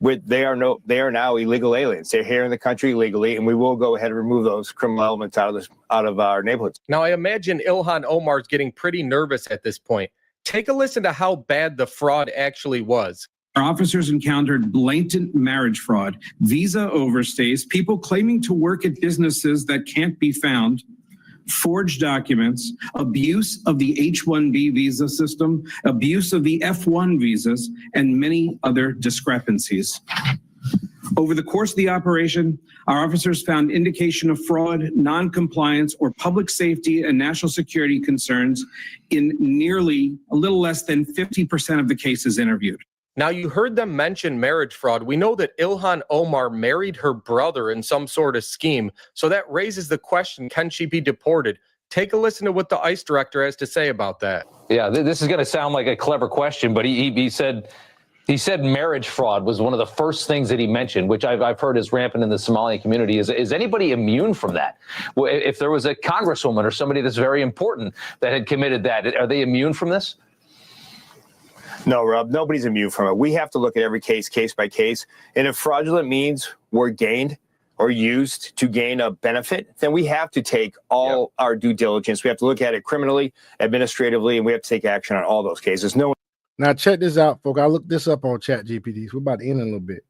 Speaker 21: they are now illegal aliens. They're here in the country illegally, and we will go ahead and remove those criminal elements out of our neighborhoods.
Speaker 13: Now, I imagine Ilhan Omar's getting pretty nervous at this point. Take a listen to how bad the fraud actually was.
Speaker 22: Our officers encountered blatant marriage fraud, visa overstays, people claiming to work at businesses that can't be found, forged documents, abuse of the H-1B visa system, abuse of the F-1 visas, and many other discrepancies. Over the course of the operation, our officers found indication of fraud, non-compliance, or public safety and national security concerns in nearly a little less than 50% of the cases interviewed.
Speaker 13: Now, you heard them mention marriage fraud. We know that Ilhan Omar married her brother in some sort of scheme. So that raises the question, can she be deported? Take a listen to what the ICE director has to say about that.
Speaker 20: Yeah, this is going to sound like a clever question, but he said marriage fraud was one of the first things that he mentioned, which I've heard is rampant in the Somali community. Is anybody immune from that? If there was a congresswoman or somebody that's very important that had committed that, are they immune from this?
Speaker 21: No, Rob, nobody's immune from it. We have to look at every case by case. And if fraudulent means were gained or used to gain a benefit, then we have to take all our due diligence. We have to look at it criminally, administratively, and we have to take action on all those cases.
Speaker 1: Now, check this out, folks. I looked this up on ChatGPT. So we're about to end in a little bit.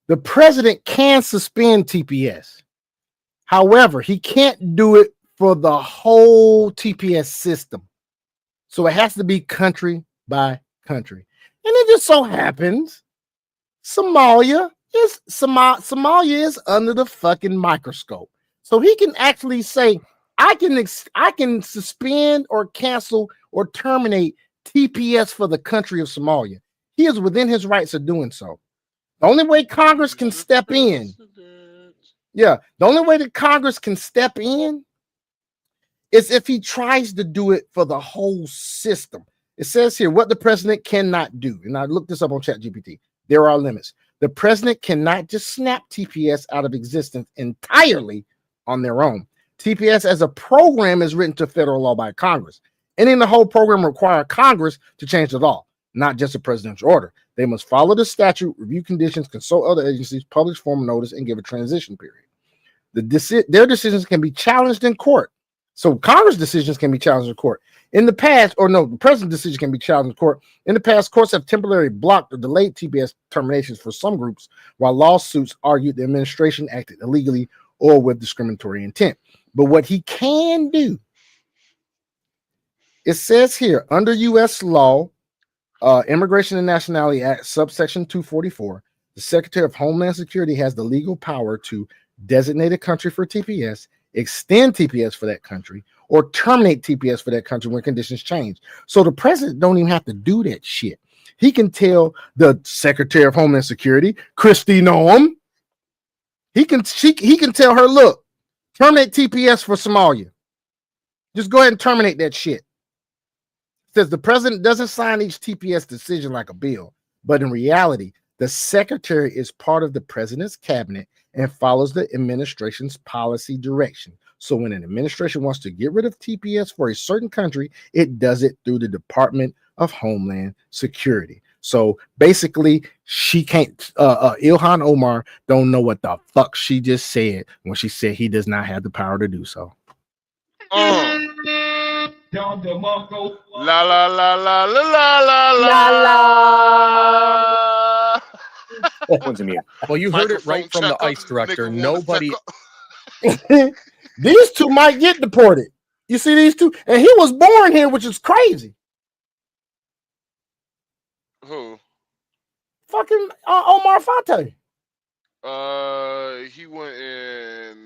Speaker 1: The president can suspend TPS. However, he can't do it for the whole TPS system. So it has to be country by country. And it just so happens Somalia is under the fucking microscope. So he can actually say, I can suspend or cancel or terminate TPS for the country of Somalia. He is within his rights of doing so. The only way Congress can step in, Yeah, the only way that Congress can step in is if he tries to do it for the whole system. It says here what the president cannot do. And I looked this up on ChatGPT. There are limits. The president cannot just snap TPS out of existence entirely on their own. TPS as a program is written to federal law by Congress. Ending the whole program require Congress to change the law, not just a presidential order. They must follow the statute, review conditions, consult other agencies, publish formal notice, and give a transition period. Their decisions can be challenged in court. So Congress decisions can be challenged in court. In the past, or no, the president's decision can be challenged in court. In the past, courts have temporarily blocked or delayed TPS terminations for some groups, while lawsuits argued the administration acted illegally or with discriminatory intent. But what he can do, it says here, under U.S. law, Immigration and Nationality Act, subsection 244, the Secretary of Homeland Security has the legal power to designate a country for TPS, extend TPS for that country, or terminate TPS for that country when conditions change. So the president don't even have to do that shit. He can tell the Secretary of Homeland Security, Kristi Noem, he can tell her, look, terminate TPS for Somalia. Just go ahead and terminate that shit. Says the president doesn't sign each TPS decision like a bill, but in reality, the secretary is part of the president's cabinet and follows the administration's policy direction. So when an administration wants to get rid of TPS for a certain country, it does it through the Department of Homeland Security. So basically, she can't. Ilhan Omar don't know what the fuck she just said when she said he does not have the power to do so.
Speaker 2: La la la la la la la la.
Speaker 21: One's immune.
Speaker 13: Well, you heard it right from the ICE director. Nobody.
Speaker 1: These two might get deported. You see these two, and he was born here, which is crazy.
Speaker 2: Who?
Speaker 1: Fucking Omar Fonte.
Speaker 2: He went in.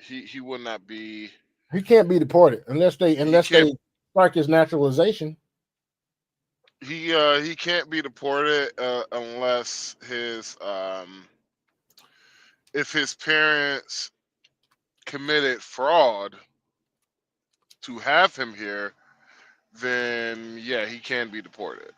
Speaker 2: He would not be.
Speaker 1: He can't be deported unless they spark his naturalization.
Speaker 2: He can't be deported unless his if his parents committed fraud to have him here, then yeah, he can be deported.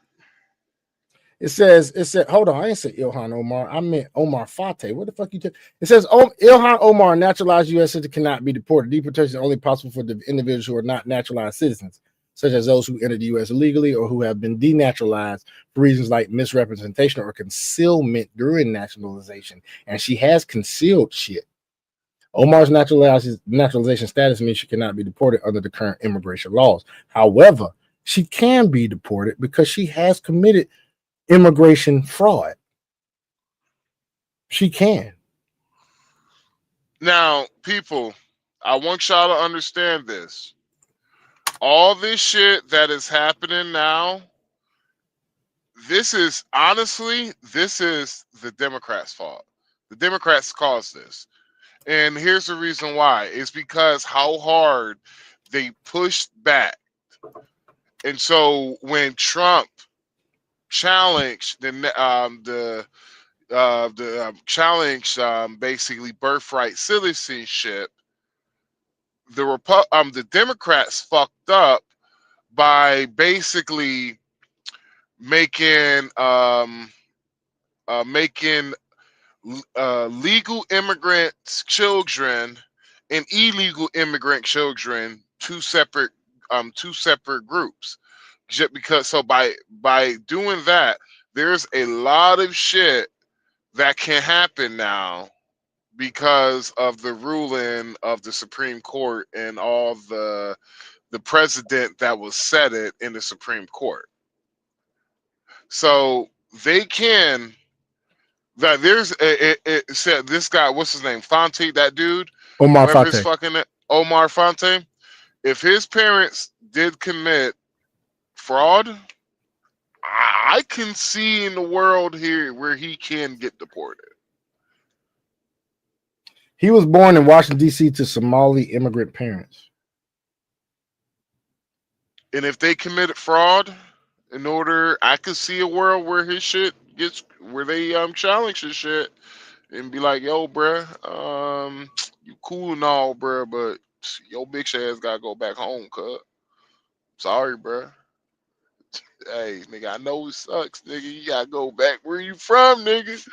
Speaker 1: It said, hold on, I didn't say Ilhan Omar, I meant Omar Fonte. What the fuck you It says Ilhan Omar, naturalized U.S. citizen, cannot be deported. Deportation is only possible for the individuals who are not naturalized citizens, such as those who entered the U.S. illegally or who have been denaturalized for reasons like misrepresentation or concealment during naturalization. And she has concealed shit. Omar's naturalization status means she cannot be deported under the current immigration laws. However, she can be deported because she has committed immigration fraud. She can.
Speaker 2: Now, people, I want y'all to understand this. All this shit that is happening now, this is honestly, this is the Democrats' fault. The Democrats caused this. And here's the reason why. It's because how hard they pushed back. And so when Trump challenged basically birthright citizenship, the Democrats fucked up by basically making legal immigrants' children and illegal immigrant children two separate groups. Just because, so by doing that, there's a lot of shit that can happen now because of the ruling of the Supreme Court and all the precedent that was set it in the Supreme Court. So they can. That there's it said this guy, what's his name, Fonte, that dude,
Speaker 1: Omar Fonte.
Speaker 2: Omar Fonte. If his parents did commit fraud, I can see in the world here where he can get deported.
Speaker 1: He was born in Washington, D.C. to Somali immigrant parents.
Speaker 2: And if they committed fraud, I could see a world where his shit gets, where they challenge his shit and be like, "Yo, bruh, you cool and all, bruh, but your bitch ass gotta go back home, cuz. Sorry, bruh. Hey, nigga, I know it sucks, nigga. You gotta go back where you from, nigga.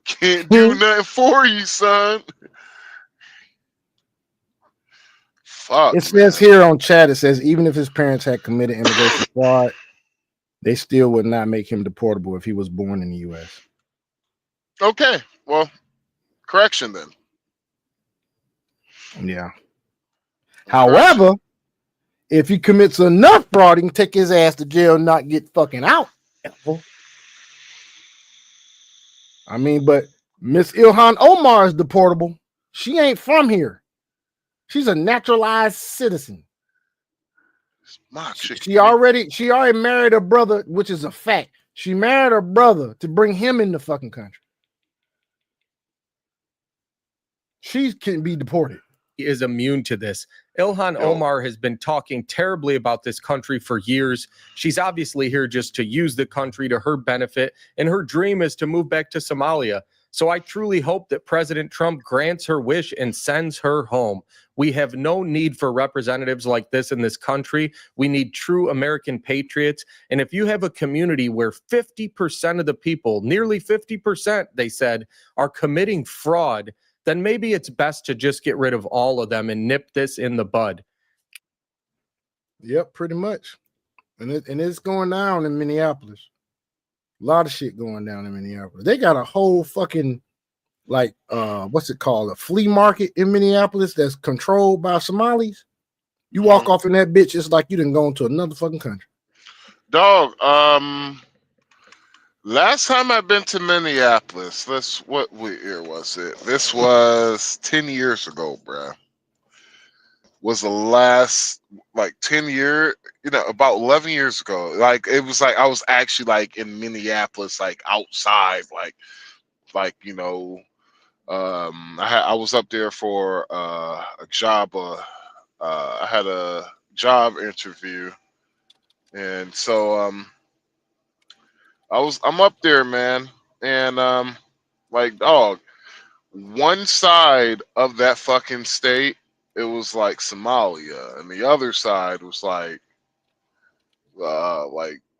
Speaker 2: Can't do nothing for you, son." Fuck.
Speaker 1: It says here on chat, it says even if his parents had committed immigration fraud, they still would not make him deportable if he was born in the U.S.
Speaker 2: Okay, well, correction then.
Speaker 1: Yeah. However, if he commits enough fraud, he can take his ass to jail and not get fucking out. I mean, but Miss Ilhan Omar is deportable. She ain't from here. She's a naturalized citizen. She already married her brother, which is a fact. She married her brother to bring him in the fucking country. She can be deported.
Speaker 13: He is immune to this. Ilhan Omar has been talking terribly about this country for years. She's obviously here just to use the country to her benefit, and her dream is to move back to Somalia. So I truly hope that President Trump grants her wish and sends her home. We have no need for representatives like this in this country. We need true American patriots. And if you have a community where 50% of the people, nearly 50%, they said, are committing fraud, then maybe it's best to just get rid of all of them and nip this in the bud.
Speaker 1: Yep, pretty much. And it's going down in Minneapolis. A lot of shit going down in Minneapolis. They got a whole fucking, like, what's it called? A flea market in Minneapolis that's controlled by Somalis. You walk off in that bitch, it's like you done gone to another fucking country.
Speaker 2: Dog, last time I've been to Minneapolis, what year was it? This was 10 years ago, bruh. Was the last, like, 10 year, about 11 years ago. Like, it was like I was actually like in Minneapolis, like outside, like I was up there for a job. I had a job interview, and so I'm up there, man, and like, dog, one side of that fucking state, it was like Somalia, and the other side was like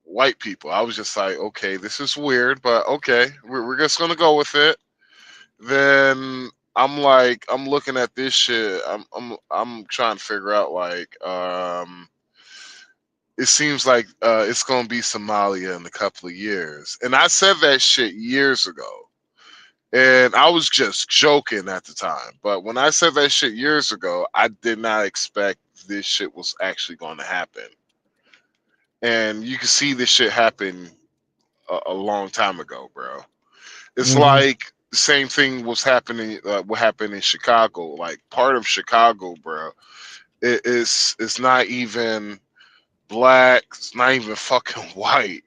Speaker 2: white people. I was just like, okay, this is weird, but okay, we're just gonna go with it. Then I'm looking at this shit. I'm trying to figure out, like, it seems like it's gonna be Somalia in a couple of years, and I said that shit years ago. And I was just joking at the time. But when I said that shit years ago, I did not expect this shit was actually going to happen. And you can see this shit happen a long time ago, bro. It's like the same thing was happening, what happened in Chicago. Like, part of Chicago, bro, it's not even black. It's not even fucking white.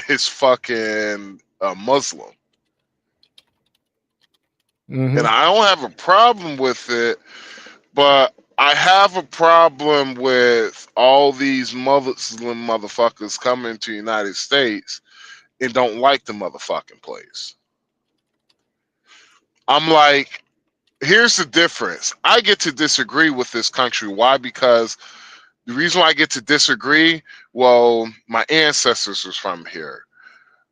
Speaker 2: It's fucking Muslim. And I don't have a problem with it, but I have a problem with all these Muslim motherfuckers coming to the United States and don't like the motherfucking place. I'm like, here's the difference. I get to disagree with this country. Why? Because the reason why I get to disagree, well, my ancestors was from here.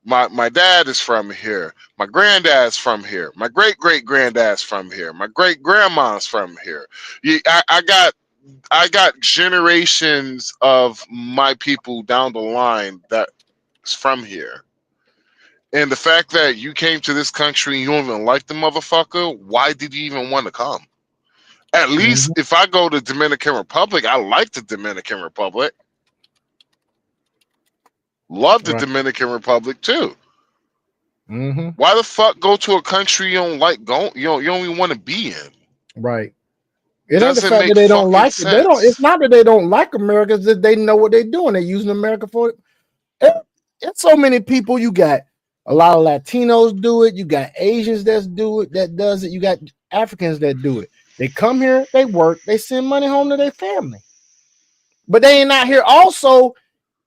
Speaker 2: My dad is from here. My granddad's from here. My great-great-granddad's from here. My great-grandma's from here. I got generations of my people down the line that's from here. And the fact that you came to this country and you don't even like the motherfucker, why did you even want to come? At least if I go to Dominican Republic, I like the Dominican Republic. Love the Dominican Republic too. Why the fuck go to a country you don't like going? You don't even want to be in.
Speaker 1: Right. It ain't the fact that they don't like it. They don't. It's not that they don't like America. It's that they know what they're doing. They're using America for it. It's so many people. You got a lot of Latinos do it. You got Asians that do it. That does it. You got Africans that do it. They come here. They work. They send money home to their family. But they ain't out here also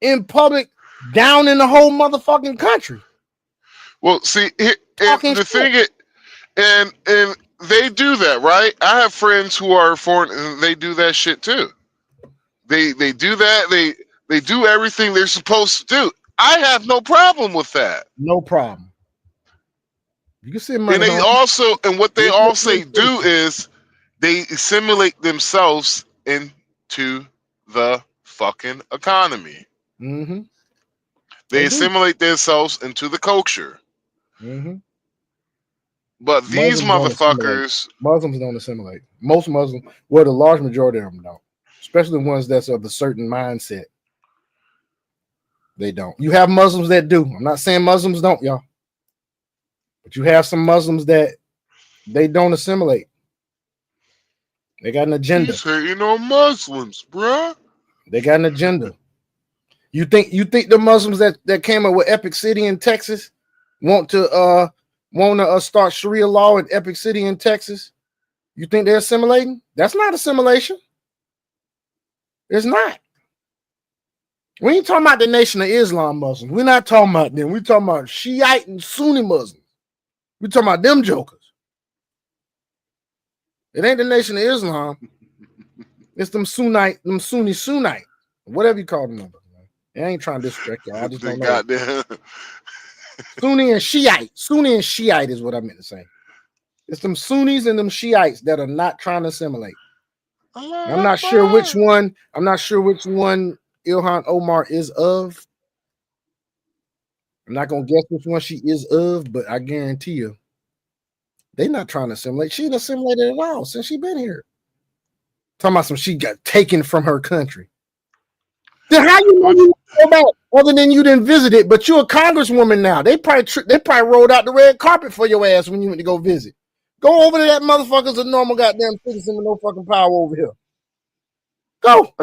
Speaker 1: in public down in the whole motherfucking country.
Speaker 2: Well, see, the thing is, and they do that, right? I have friends who are foreign, and they do that shit too. They do that. They do everything they're supposed to do. I have no problem with that.
Speaker 1: No problem. You can see money.
Speaker 2: And they also, and what they also do is they assimilate themselves into the fucking economy.
Speaker 1: Mm-hmm.
Speaker 2: They assimilate themselves into the culture.
Speaker 1: Mm-hmm.
Speaker 2: But these motherfuckers,
Speaker 1: Muslims don't assimilate. Most Muslims, well, the large majority of them don't, especially the ones that's of a certain mindset. They don't. You have Muslims that do. I'm not saying Muslims don't, y'all, but you have some Muslims that they don't assimilate. They got an agenda.
Speaker 2: You know, Muslims, bruh.
Speaker 1: They got an agenda. You think the Muslims that came up with Epic City in Texas want to start Sharia law in Epic City in Texas? You think they're assimilating? That's not assimilation. It's not. We ain't talking about the Nation of Islam Muslims. We're not talking about them. We're talking about Shiite and Sunni Muslims. We're talking about them jokers. It ain't the Nation of Islam. It's them Sunnite, them Sunnite, whatever you call them. I ain't trying to disrespect y'all. I just don't know. Sunni and Shiite. Sunni and Shiite is what I meant to say. It's them Sunnis and them Shiites that are not trying to assimilate. I'm not sure which one. I'm not sure which one Ilhan Omar is of. I'm not gonna guess which one she is of, but I guarantee you, they're not trying to assimilate. She ain't assimilated at all since she been here. Talking about some she got taken from her country. Then how you know you go back other than you didn't visit it? But you're a congresswoman now. They probably rolled out the red carpet for your ass when you went to go visit. Go over to that motherfucker's a normal goddamn citizen with no fucking power over here. Go.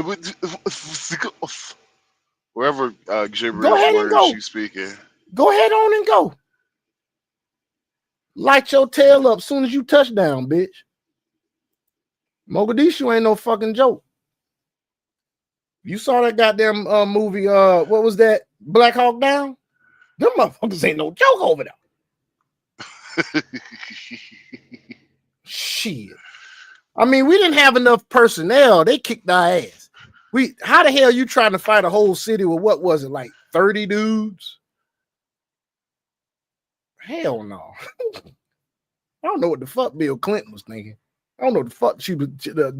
Speaker 2: Wherever
Speaker 1: Go
Speaker 2: gibberish
Speaker 1: ahead and
Speaker 2: words
Speaker 1: go.
Speaker 2: she's speaking.
Speaker 1: Go ahead on and go. Light your tail up soon as you touch down, bitch. Mogadishu ain't no fucking joke. You saw that goddamn movie, what was that? Black Hawk Down? Them motherfuckers ain't no joke over there. Shit. I mean, we didn't have enough personnel. They kicked our ass. How the hell you trying to fight a whole city with what was it, like 30 dudes? Hell no. I don't know what the fuck Bill Clinton was thinking. I don't know what the fuck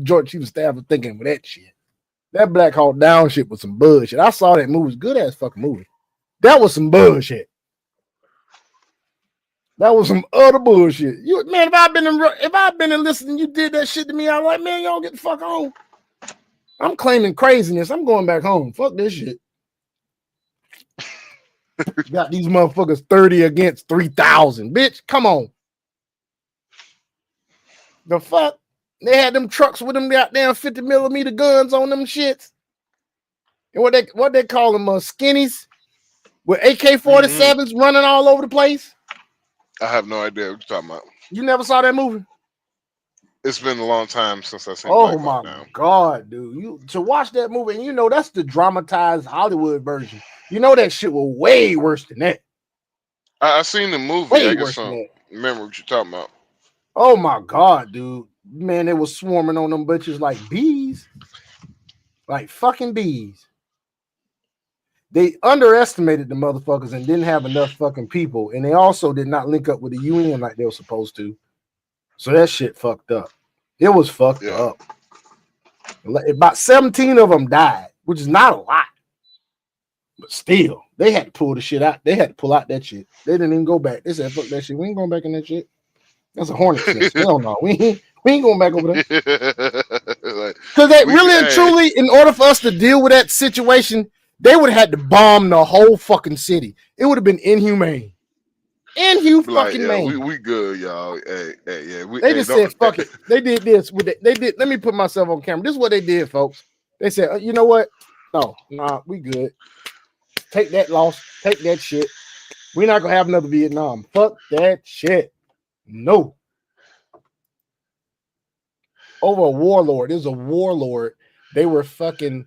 Speaker 1: George Chief of Staff was thinking with that shit. That Black Hawk Down shit was some bullshit. I saw that movie. It was a good ass fucking movie. That was some bullshit. That was some utter bullshit. You man, if I've been in listening, you did that shit to me. I'm like, man, y'all get the fuck on. I'm claiming craziness. I'm going back home. Fuck this shit. Got these motherfuckers 30 against 3,000. Bitch, come on. The fuck? They had them trucks with them goddamn 50mm guns on them shits. And what they call them, skinnies with AK-47s running all over the place.
Speaker 2: I have no idea what you're talking about.
Speaker 1: You never saw that movie?
Speaker 2: It's been a long time since I've seen
Speaker 1: Oh
Speaker 2: Black Hawk
Speaker 1: my
Speaker 2: Down.
Speaker 1: God, dude. You to watch that movie, and you know that's the dramatized Hollywood version. You know that shit was way worse than that.
Speaker 2: I seen the movie.
Speaker 1: Way
Speaker 2: I
Speaker 1: worse
Speaker 2: guess I
Speaker 1: than
Speaker 2: don't
Speaker 1: that.
Speaker 2: remember what you're talking about.
Speaker 1: Oh my God, dude. Man, they was swarming on them bitches like bees. Like fucking bees. They underestimated the motherfuckers and didn't have enough fucking people. And they also did not link up with the UN like they were supposed to. So that shit fucked up. It was fucked up. About 17 of them died, which is not a lot. But still, they had to pull the shit out. They had to pull out that shit. They didn't even go back. They said, fuck that shit. We ain't going back in that shit. That's a hornet's nest. Hell no. We ain't going back over there. Because they really and truly, in order for us to deal with that situation, they would have had to bomb the whole fucking city. It would have been inhumane.
Speaker 2: We good, y'all. Hey, yeah.
Speaker 1: They just said, fuck it. They did this. They did. Let me put myself on camera. This is what they did, folks. They said, you know what? No, nah, we good. Take that loss. Take that shit. We're not going to have another Vietnam. Fuck that shit. No. Over a warlord. It was a warlord. They were fucking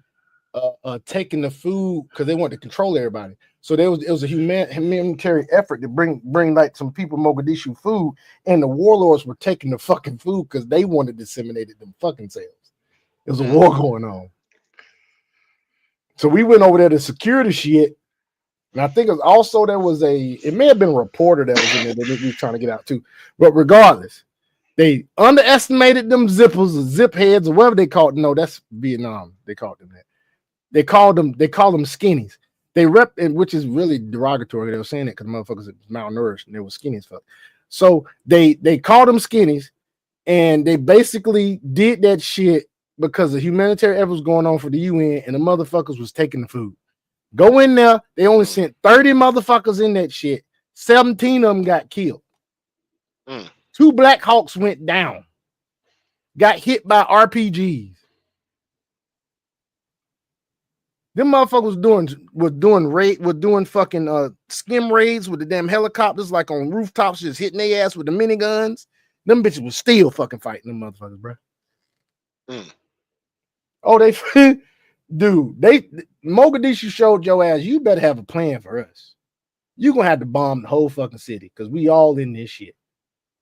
Speaker 1: taking the food because they wanted to control everybody. So it was a humanitarian effort to bring like some people Mogadishu food, and the warlords were taking the fucking food because they wanted to disseminate it them fucking selves. There was a war going on. So we went over there to secure the shit. And I think it was also it may have been a reporter that was in there that we were trying to get out too. But regardless, they underestimated them zippers or zip heads or whatever they called. No, that's Vietnam. They called them that. They called them skinnies. They which is really derogatory. They were saying it because motherfuckers are malnourished and they were skinny as fuck. So they called them skinnies, and they basically did that shit because the humanitarian effort was going on for the UN, and the motherfuckers was taking the food. Go in there. They only sent 30 motherfuckers in that shit. 17 of them got killed. 2 Black Hawks went down. Got hit by RPGs. Them motherfuckers was doing fucking skim raids with the damn helicopters, like on rooftops, just hitting their ass with the miniguns. Them bitches was still fucking fighting them motherfuckers, bro. Oh, Mogadishu showed your ass, you better have a plan for us. You're gonna have to bomb the whole fucking city because we all in this shit.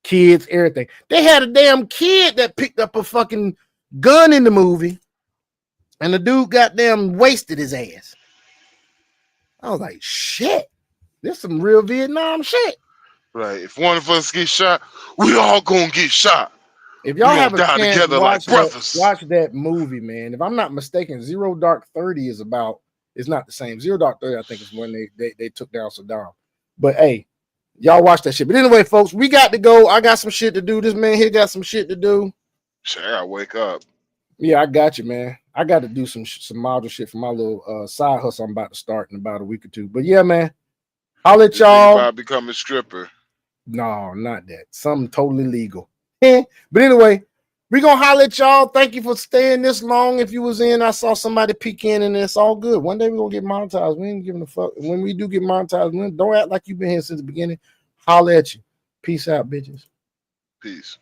Speaker 1: Kids, everything. They had a damn kid that picked up a fucking gun in the movie, and the dude goddamn wasted his ass. I was like, shit, this some real Vietnam shit.
Speaker 2: Right. If one of us gets shot, we all gonna get shot.
Speaker 1: If y'all have a
Speaker 2: die
Speaker 1: chance,
Speaker 2: together like brothers.
Speaker 1: watch that movie, man. If I'm not mistaken, Zero Dark 30 is about. It's not the same. Zero Dark 30, I think, is when they took down Saddam. But hey, y'all watch that shit. But anyway, folks, we got to go. I got some shit to do. This man here got some shit to do.
Speaker 2: Shit, I gotta wake up.
Speaker 1: Yeah, I got you, man. I got to do some model shit for my little side hustle I'm about to start in about a week or two. But yeah, man, I'll let y'all.
Speaker 2: About becoming a stripper.
Speaker 1: No, not that. Something totally legal. But anyway, we're gonna holler at y'all. Thank you for staying this long. If you was in, I saw somebody peek in, and it's all good. One day we're gonna get monetized. We ain't giving a fuck. When we do get monetized, don't act like you've been here since the beginning. Holler at you. Peace out, bitches.
Speaker 2: Peace.